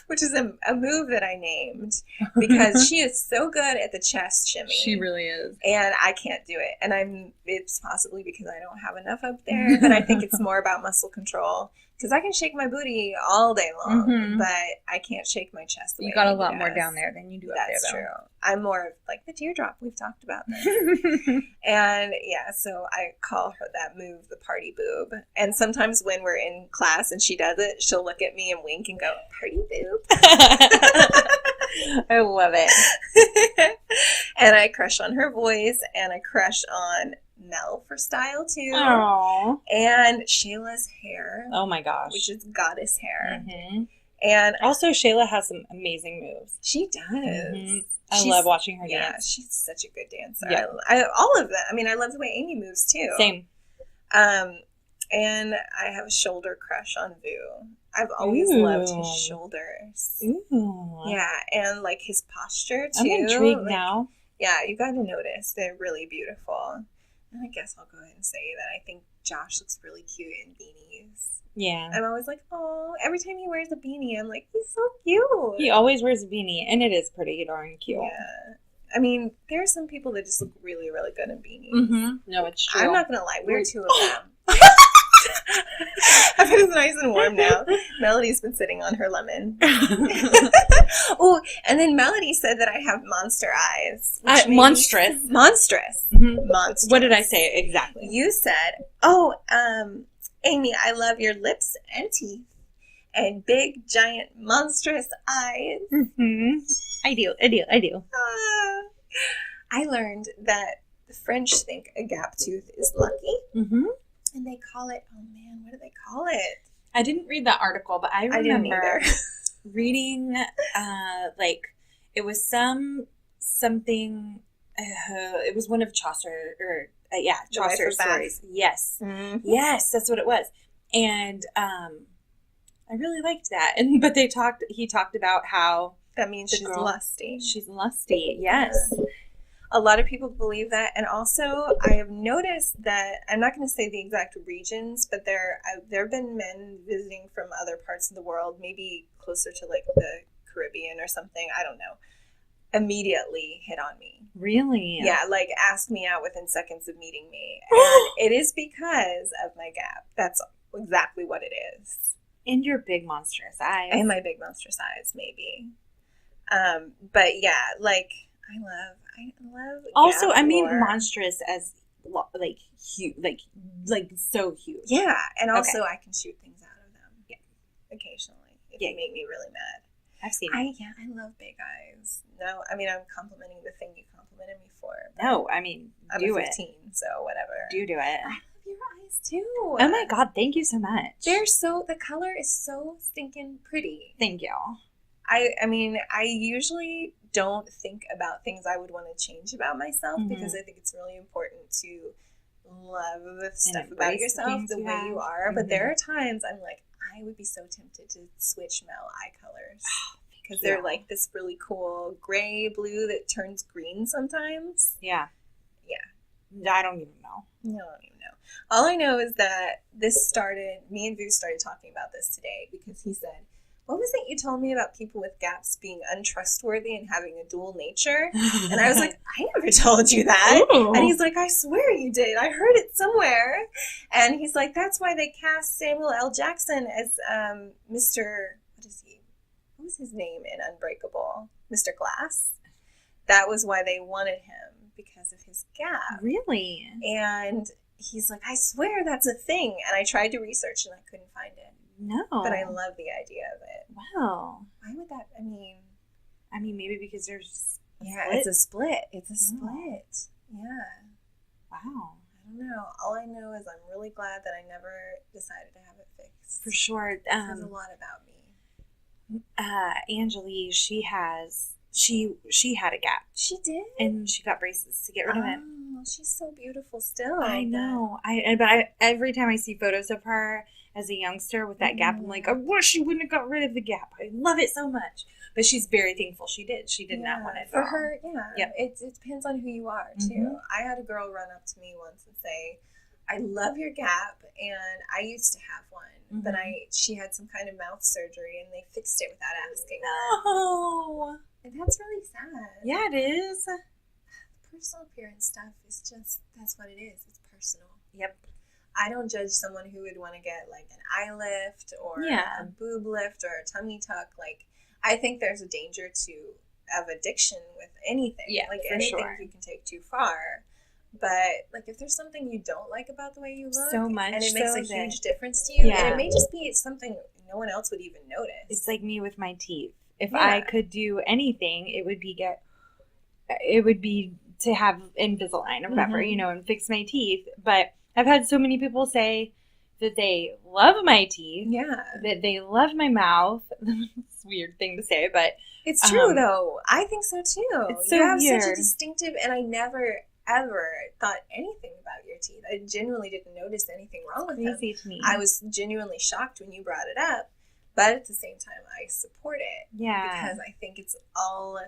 which is a move that I named because she is so good at the chest shimmy. She really is. And I can't do it. And it's possibly because I don't have enough up there, but I think it's more about muscle control. Because I can shake my booty all day long, but I can't shake my chest. You got a lot more down there than you do up there, though. That's true. I'm more of like the teardrop. We've talked about this. And yeah, so I call her that move the party boob. And sometimes when we're in class and she does it, she'll look at me and wink and go, party boob. I love it. And I crush on her voice and I crush on Mel for style too. Aww. And Shayla's hair. Oh my gosh. Which is goddess hair. And also Shayla has some amazing moves. She does. I love watching her dance. Yeah, she's such a good dancer. Yeah. All of them. I mean, I love the way Amy moves too. Same. And I have a shoulder crush on Vu. I've always loved his shoulders. Ooh. Yeah, and like his posture too. I'm intrigued now. Yeah, you got to notice. They're really beautiful. And I guess I'll go ahead and say that I think Josh looks really cute in beanies. Yeah. I'm always like, oh, every time he wears a beanie, I'm like, he's so cute. He always wears a beanie, and it is pretty darn cute. Yeah. I mean, there are some people that just look really, really good in beanies. No, it's true. I'm not going to lie. We're two of them. I bet it's nice and warm now. Melody's been sitting on her lemon. Oh, and then Melody said that I have monster eyes. Monstrous. Monstrous. Monstrous. What did I say exactly? You said, Amy, I love your lips and teeth and big, giant, monstrous eyes. I do. I learned that the French think a gap tooth is lucky. And they call it, oh man, what do they call it? I didn't read that article, but I remember reading, it was something, it was one of Chaucer, Chaucer's stories. Yes. Yes, that's what it was. And I really liked that. But he talked about how that means she's lusty. She's lusty, yes. A lot of people believe that, and also I have noticed that, I'm not going to say the exact regions, but there have been men visiting from other parts of the world, maybe closer to like the Caribbean or something, I don't know. immediately hit on me. Really? Yeah, like asked me out within seconds of meeting me. And it is because of my gap. That's exactly what it is. And your big monstrous eyes. And my big monstrous eyes, maybe. But yeah, like I love Also, gap I mean lore. monstrous as like huge, like so huge. Yeah, and also Okay. I can shoot things out of them. Yeah. Occasionally, if Yeah. you make me really mad. I've seen it. I love big eyes. No, I mean I'm complimenting the thing you complimented me for. but No, I mean I'm do a it. 15, so whatever. Do it. I love your eyes too. Oh my god, thank you so much. the color is so stinking pretty. Thank you. I mean, I usually don't think about things I would want to change about myself Mhm. because I think it's really important to love stuff embrace about the yourself things the you way have. you are. But there Mhm. are times I'm like, I would be so tempted to switch Mel eye colors because you. they're like this really cool gray blue that turns green sometimes. Yeah. Yeah. I don't even know. No, I don't even know. All I know is that me and Vu started talking about this today because he said, what was it you told me about people with gaps being untrustworthy and having a dual nature? And I was like, I never told you that. Ooh. And he's like, I swear you did. I heard it somewhere. And he's like, that's why they cast Samuel L. Jackson as Mr. What is he? What was his name in Unbreakable? Mr. Glass. That was why they wanted him, because of his gap. Really? And he's like, I swear that's a thing. And I tried to research and I couldn't find it. No. But I love the idea of it. Wow. Why would that? I mean, maybe because there's a yeah, split? it's a split. It's a Oh. split. Yeah. Wow. I don't know. All I know is I'm really glad that I never decided to have it fixed. For sure. It says a lot about me. Angelique, she had a gap She did? and she got braces to get rid of it. Oh, she's so beautiful still. I know. Every time I see photos of her as a youngster with that gap, I'm like, I wish she wouldn't have got rid of the gap. I love it so much. But she's very thankful she did. She did not want it at for all. her. Yeah, Yep. it depends on who you are too. Mhm. I had a girl run up to me once and say, "I love your gap, and I used to have one, but she had some kind of mouth surgery, and they fixed it without asking." No. And that's really sad. Yeah, it is. Personal appearance stuff is just, that's what it is. It's personal. Yep. I don't judge someone who would want to get like an eye lift or Yeah. a boob lift or a tummy tuck. Like, I think there's a danger of addiction with anything. Yeah, like for anything sure. you can take too far. But like, if there's something you don't like about the way you look, So much and it makes so a that- huge difference to you, Yeah. and it may just be something no one else would even notice. It's like me with my teeth. If Yeah. I could do anything, it would be to have Invisalign or whatever, Mhm. and fix my teeth. But I've had so many people say that they love my teeth, yeah, that they love my mouth. It's a weird thing to say, but it's true Um, though. I think so too. it's so you have such a weird. distinctive, and I never ever thought anything about your teeth. I genuinely didn't notice anything wrong with them. crazy to me. I was genuinely shocked when you brought it up, but at the same time, I support it yeah. because I think it's all.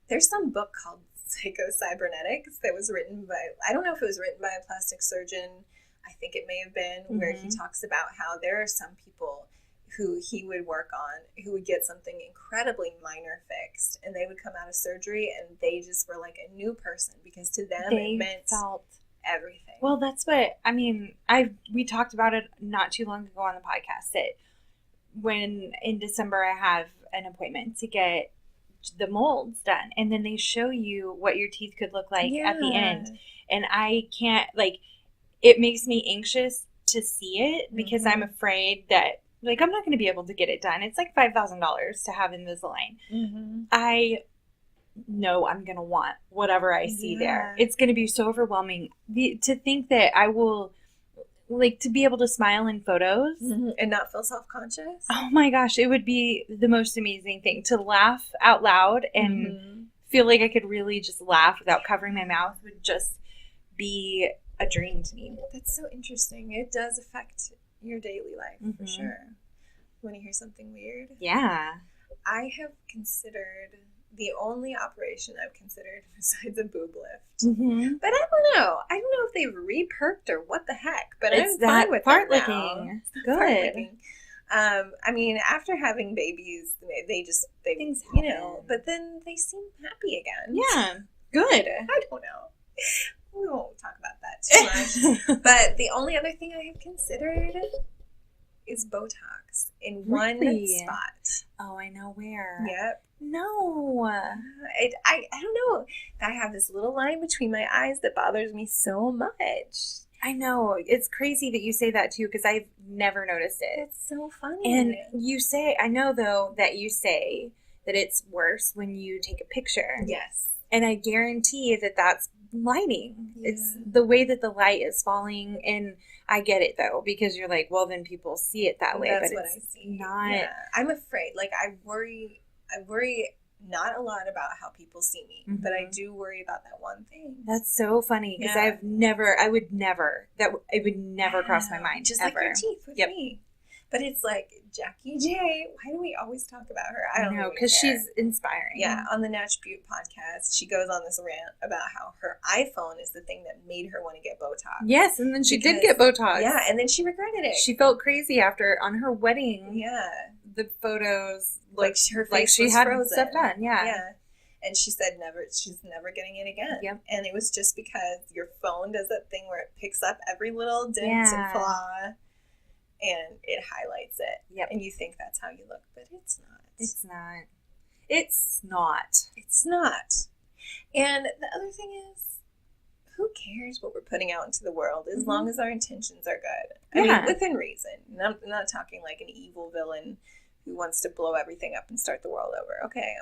There's some book called Psycho-Cybernetics that was written by, I don't know if it was written by a plastic surgeon. I think it may have been, where he talks about how there are some people who he would work on who would get something incredibly minor fixed, and they would come out of surgery and they just were like a new person because to them They it meant felt everything. well. That's what I mean. We talked about it not too long ago on the podcast that when in December I have an appointment to get the molds done, and then they show you what your teeth could look like at the end, and I can't it makes me anxious to see it because I'm afraid that I'm not going to be able to get it done. It's like $5,000 to have Invisalign. I know I'm going to want whatever I see there. Yeah. It's going to be so overwhelming to think that I will to be able to smile in photos. and not feel self-conscious. Oh my gosh, it would be the most amazing thing to laugh out loud and feel like I could really just laugh without covering my mouth would just be a dream to me. That's so interesting. It does affect your daily life for Mhm. sure. Want to hear something weird? Yeah. I have considered the only operation I've considered besides a boob lift. Mm-hmm. But I don't know. I don't know if they've re-perked or what the heck. But It's I'm that fine with fart it now. licking. Fart Good. licking. I mean, after having babies, they Things you happen. know, but then they seem happy again. Yeah, good. I don't know. We won't talk about that too much. But the only other thing I have considered is Botox in one Really? spot. Oh, I know where. Yep. No. I don't know. I have this little line between my eyes that bothers me so much. I know. It's crazy that you say that too, because I've never noticed it. It's so funny. And you say, I know though that you say that it's worse when you take a picture. Yes. And I guarantee that that's lighting. Yeah. It's the way that the light is falling. And I get it though, because you're like, well, then people see it that way. That's but what it's I see. not. Yeah. I'm afraid. Like, I worry not a lot about how people see me, but I do worry about that one thing. That's so funny because Yeah. I would never cross my mind. Just ever. like your teeth with me. But it's like, Jackie J, why do we always talk about her? I don't know, because she's inspiring. Yeah, on the Natch Butte podcast, she goes on this rant about how her iPhone is the thing that made her want to get Botox. Yes, and then she did get Botox. Yeah, and then she regretted it. She felt crazy after on her wedding. Yeah. The photos Like her face like she was had frozen. stuff done. Yeah. Yeah. And she said she's never getting it again. Yep. And it was just because your phone does that thing where it picks up every little dent and flaw and it highlights it. Yep. And you think that's how you look, but it's not. It's not. It's not. It's not. And the other thing is, who cares what we're putting out into the world as long as our intentions are good? I mean, within reason. I'm not talking like an evil villain who wants to blow everything up and start the world over. Okay,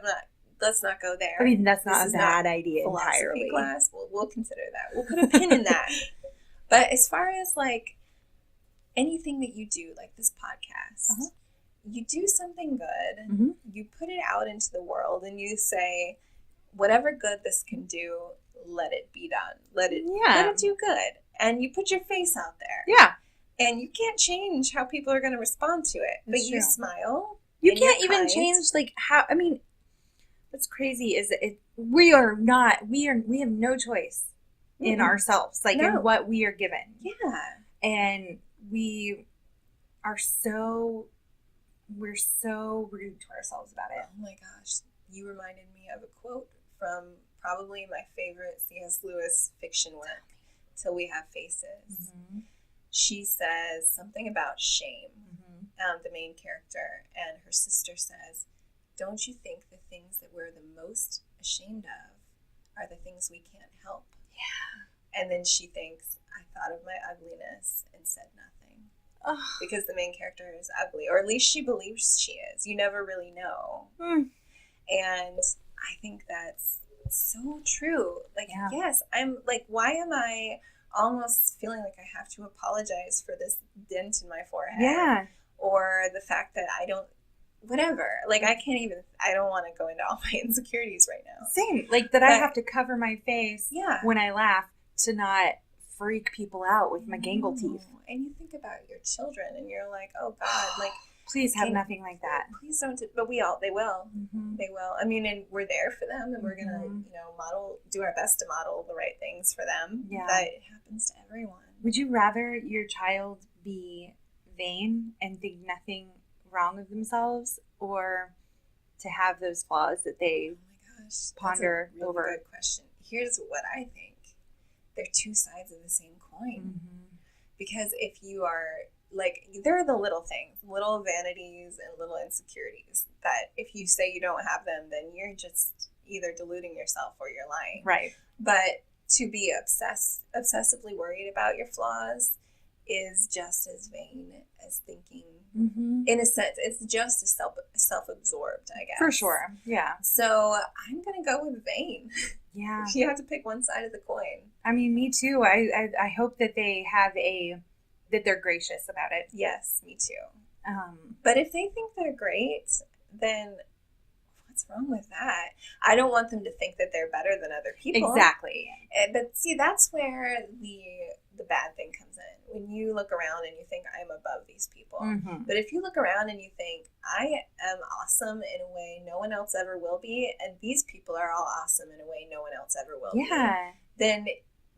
let's not go there. I mean, that's not This a is bad not idea entirely. Class. We'll consider that. We'll put a pin in that. But as far as like anything that you do, like this podcast, you do something good, you put it out into the world, and you say, whatever good this can do, let it be done. Let it do good. And you put your face out there. Yeah. And you can't change how people are going to respond to it. But you smile. You can't even change like how, I mean, what's crazy is we have no choice in ourselves, like in what we are given. Yeah. And we're so rude to ourselves about it. Oh my gosh. You reminded me of a quote from probably my favorite C.S. Lewis fiction work, Till We Have Faces. She says something about shame, the main character, and her sister says, don't you think the things that we're the most ashamed of are the things we can't help? Yeah. And then she thinks, I thought of my ugliness and said nothing. Oh. Because the main character is ugly, or at least she believes she is. You never really know. And I think that's so true. Like, yes, I'm like, why am I almost feeling like I have to apologize for this dent in my forehead? Yeah. Or the fact that I don't, whatever. Like, I don't want to go into all my insecurities right now. Same. Like, I have to cover my face when I laugh to not freak people out with my gangle teeth. And you think about your children and you're like, oh God, like, please have nothing like that. Please don't. But they will. They will. I mean, and we're there for them, and we're gonna, do our best to model the right things for them. Yeah. But it happens to everyone. Would you rather your child be vain and think nothing wrong of themselves, or to have those flaws that they ponder that's a really good question. Here's what I think. They're two sides of the same coin. Because if you are, like, there are the little things, little vanities and little insecurities that if you say you don't have them, then you're just either deluding yourself or you're lying. Right. But to be obsessively worried about your flaws is just as vain as thinking. In a sense, it's just as self-absorbed, I guess. For sure. Yeah. So I'm going to go with vain. Yeah. You have to pick one side of the coin. I mean, me too. I hope that they have that they're gracious about it. Yes, me too. But if they think they're great, then what's wrong with that? I don't want them to think that they're better than other people. Exactly. But see, that's where the bad thing comes in. When you look around and you think, I'm above these people. But if you look around and you think, I am awesome in a way no one else ever will be, and these people are all awesome in a way no one else ever will be, then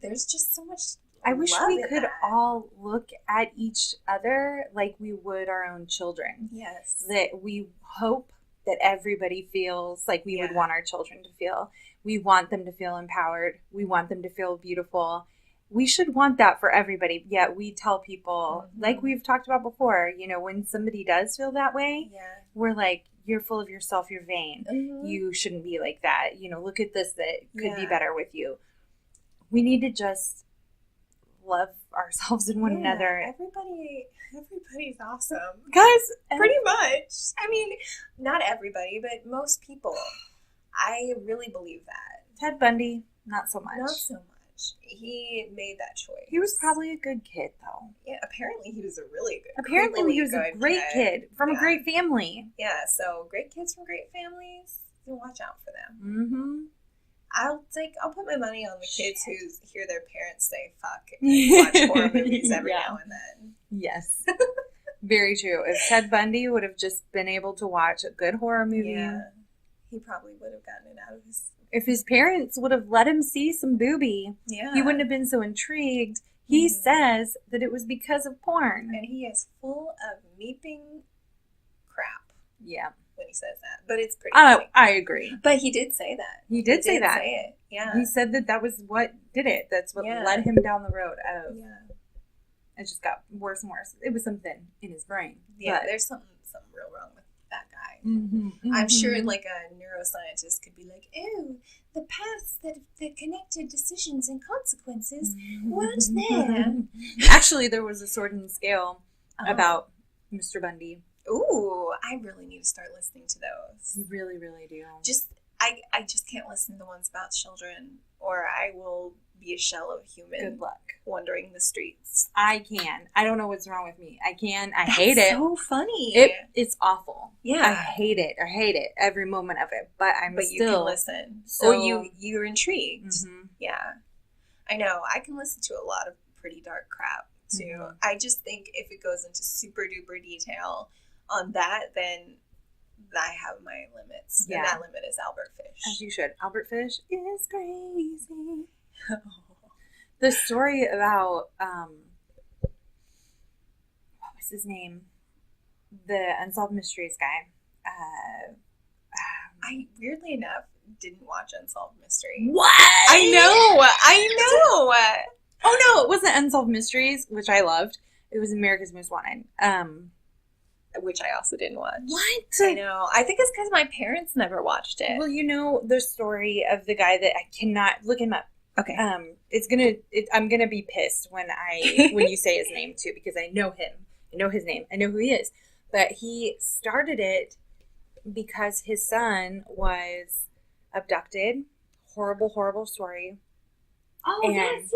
there's just so much I wish love we in could that. all look at each other like we would our own children. Yes. That we hope that everybody feels like we would Yeah. want our children to feel. We want them to feel empowered. We want them to feel beautiful. We should want that for everybody. Yet we tell people, like we've talked about before, you know, when somebody does feel that way, we're like, you're full of yourself, you're vain. You shouldn't be like that. You know, look at this that could be better with you. We need to just love ourselves and one another. Everybody's awesome. Guys, Pretty much. I mean, not everybody, but most people. I really believe that. Ted Bundy, not so much. Not so much. He made that choice. He was probably a good kid, though. Yeah, apparently he was a really good Apparently he was a great kid from a great family. Yeah, so great kids from great families, you watch out for them. Mm-hmm. I'll put my money on the kids who hear their parents say fuck and watch horror movies every now and then. Yes. Very true. If Ted Bundy would have just been able to watch a good horror movie. Yeah. He probably would have gotten it out of his... If his parents would have let him see some boobie, he wouldn't have been so intrigued. He says that it was because of porn. And he is full of meeping crap. Yeah. When he says that. But it's pretty funny. I agree. But he did say that. He did say that. Say it. Yeah. He said that was what did it. That's what led him down the road of... Yeah. It just got worse and worse. It was something in his brain. Yeah, there's something real wrong with that guy. I'm sure like a neuroscientist could be like, oh, the paths that connected decisions and consequences weren't there. Actually, there was a Sword and Scale about Mr. Bundy. Ooh, I really need to start listening to those. You really, really do. I just can't listen to the ones about children, or I will be a shell of a human. Good luck. Wandering the streets. I can. I don't know what's wrong with me. I hate it. That's so funny. It's awful. Yeah. I hate it. every moment of it. But you can listen. So, or you're intrigued. Mm-hmm. Yeah. I know. I can listen to a lot of pretty dark crap too. Mm-hmm. I just think if it goes into super duper detail on that, then I have my limits. Yeah. And that limit is Albert Fish. As you should. Albert Fish is crazy. The story about, what was his name? The Unsolved Mysteries guy. I, weirdly enough, didn't watch Unsolved Mysteries. What? I know! Oh, no, it wasn't Unsolved Mysteries, which I loved. It was America's Most Wanted. Which I also didn't watch. What? I know. I think it's because my parents never watched it. Well, you know the story of the guy that I cannot... Look him up. Okay. I'm gonna be pissed when you say his name too, because I know him. I know his name. I know who he is. But he started it because his son was abducted. Horrible, horrible story. Oh, and yes.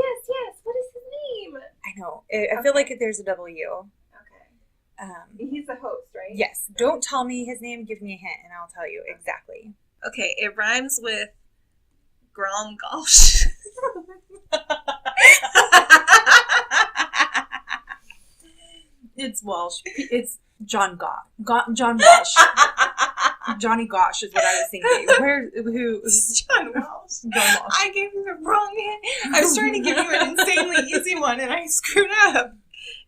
What is his name? I know. I feel like there's a W. Okay. He's the host, right? Yes. Don't tell me his name. Give me a hint, and I'll tell you exactly. Okay. It rhymes with Grand Gauche. It's Walsh. It's John John Walsh. Johnny Gosh is what I was thinking. Who? John Walsh. John Walsh. I gave you the wrong hint. I was trying to give you an insanely easy one, and I screwed up.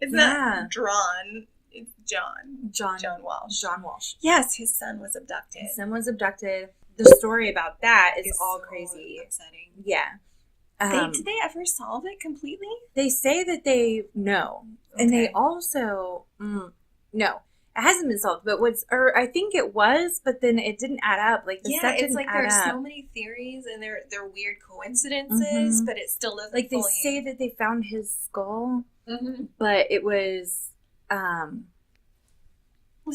It's not Drawn. It's John. John Walsh. John Walsh. Yes, his son was abducted. The story about that is all crazy. Upsetting. Yeah. Did they ever solve it completely? They say that they know. Okay. And they also no. It hasn't been solved, but I think it was, but then it didn't add up. Like the stuff didn't add up. There's so many theories and they're weird coincidences, but it still doesn't. Like they say that they found his skull, but it was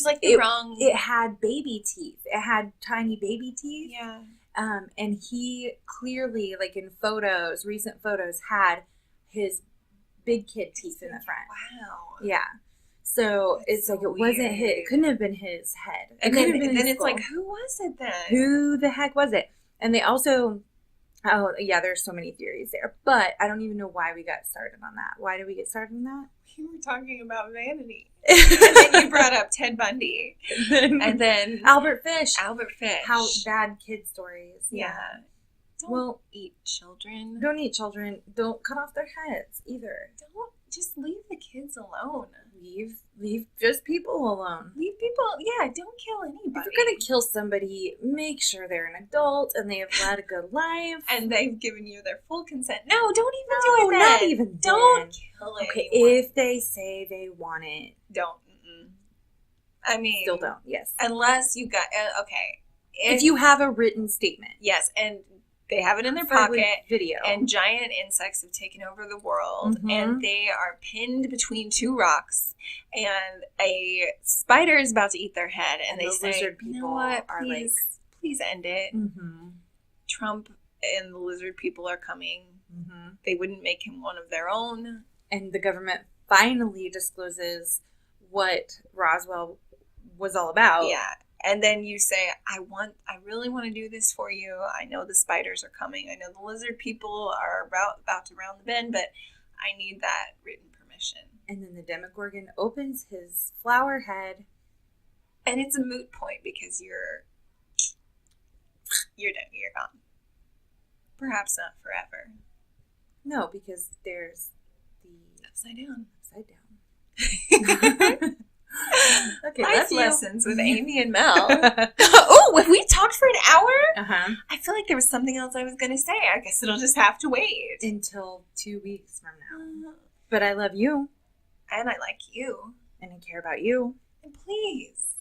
like wrong. It had baby teeth. It had tiny baby teeth. Yeah. And he clearly, like in recent photos, had his big kid teeth in the front. Wow. Yeah. So it's like, it wasn't his, it couldn't have been his head. And then it's like, who was it then? Who the heck was it? And they also, there's so many theories there, but I don't even know why we got started on that. Why did we get started on that? We were talking about vanity. And then you brought up Ted Bundy. And then Albert Fish. How bad kid stories. Yeah. Don't eat children. Don't eat children. Don't cut off their heads either. Don't just leave the kids alone. Leave just people alone. Leave people. Yeah, don't kill If anybody. you're gonna kill somebody, make sure they're an adult and they have led a good life. And they've given you their full consent. No, don't even do it then. Not even Don't then. kill Okay, anyone. if they say they want it, Don't. Mm-mm. I mean, still don't. Yes. unless you got okay. If you have a written statement, yes, and they have it in their preferably pocket, video, and giant insects have taken over the world, Mhm. and they are pinned between two rocks, and a spider is about to eat their head, and And they the say, lizard "You know people what? are Please end it." Mm-hmm. Trump and the lizard people are coming. Mm-hmm. They wouldn't make him one of their own. And the government finally discloses what Roswell was all about. Yeah. And then you say, I really want to do this for you. I know the spiders are coming. I know the lizard people are about to round the bend, but I need that written permission. And then the Demogorgon opens his flower head. And it's a moot point because you're done. You're gone. Perhaps not forever. No, because there's the Upside down. upside down. Okay, Life love you. lessons with Amy and Mel. Oh, have we talked for an hour? Uh-huh. I feel like there was something else I was going to say. I guess it'll just have to wait. Until 2 weeks from now. But I love you. And I like you. And I care about you. And please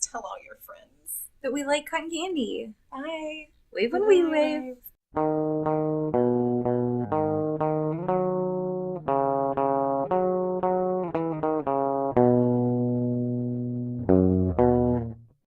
tell all your friends. That we like cotton candy. Bye. Wave when we Bye. wave.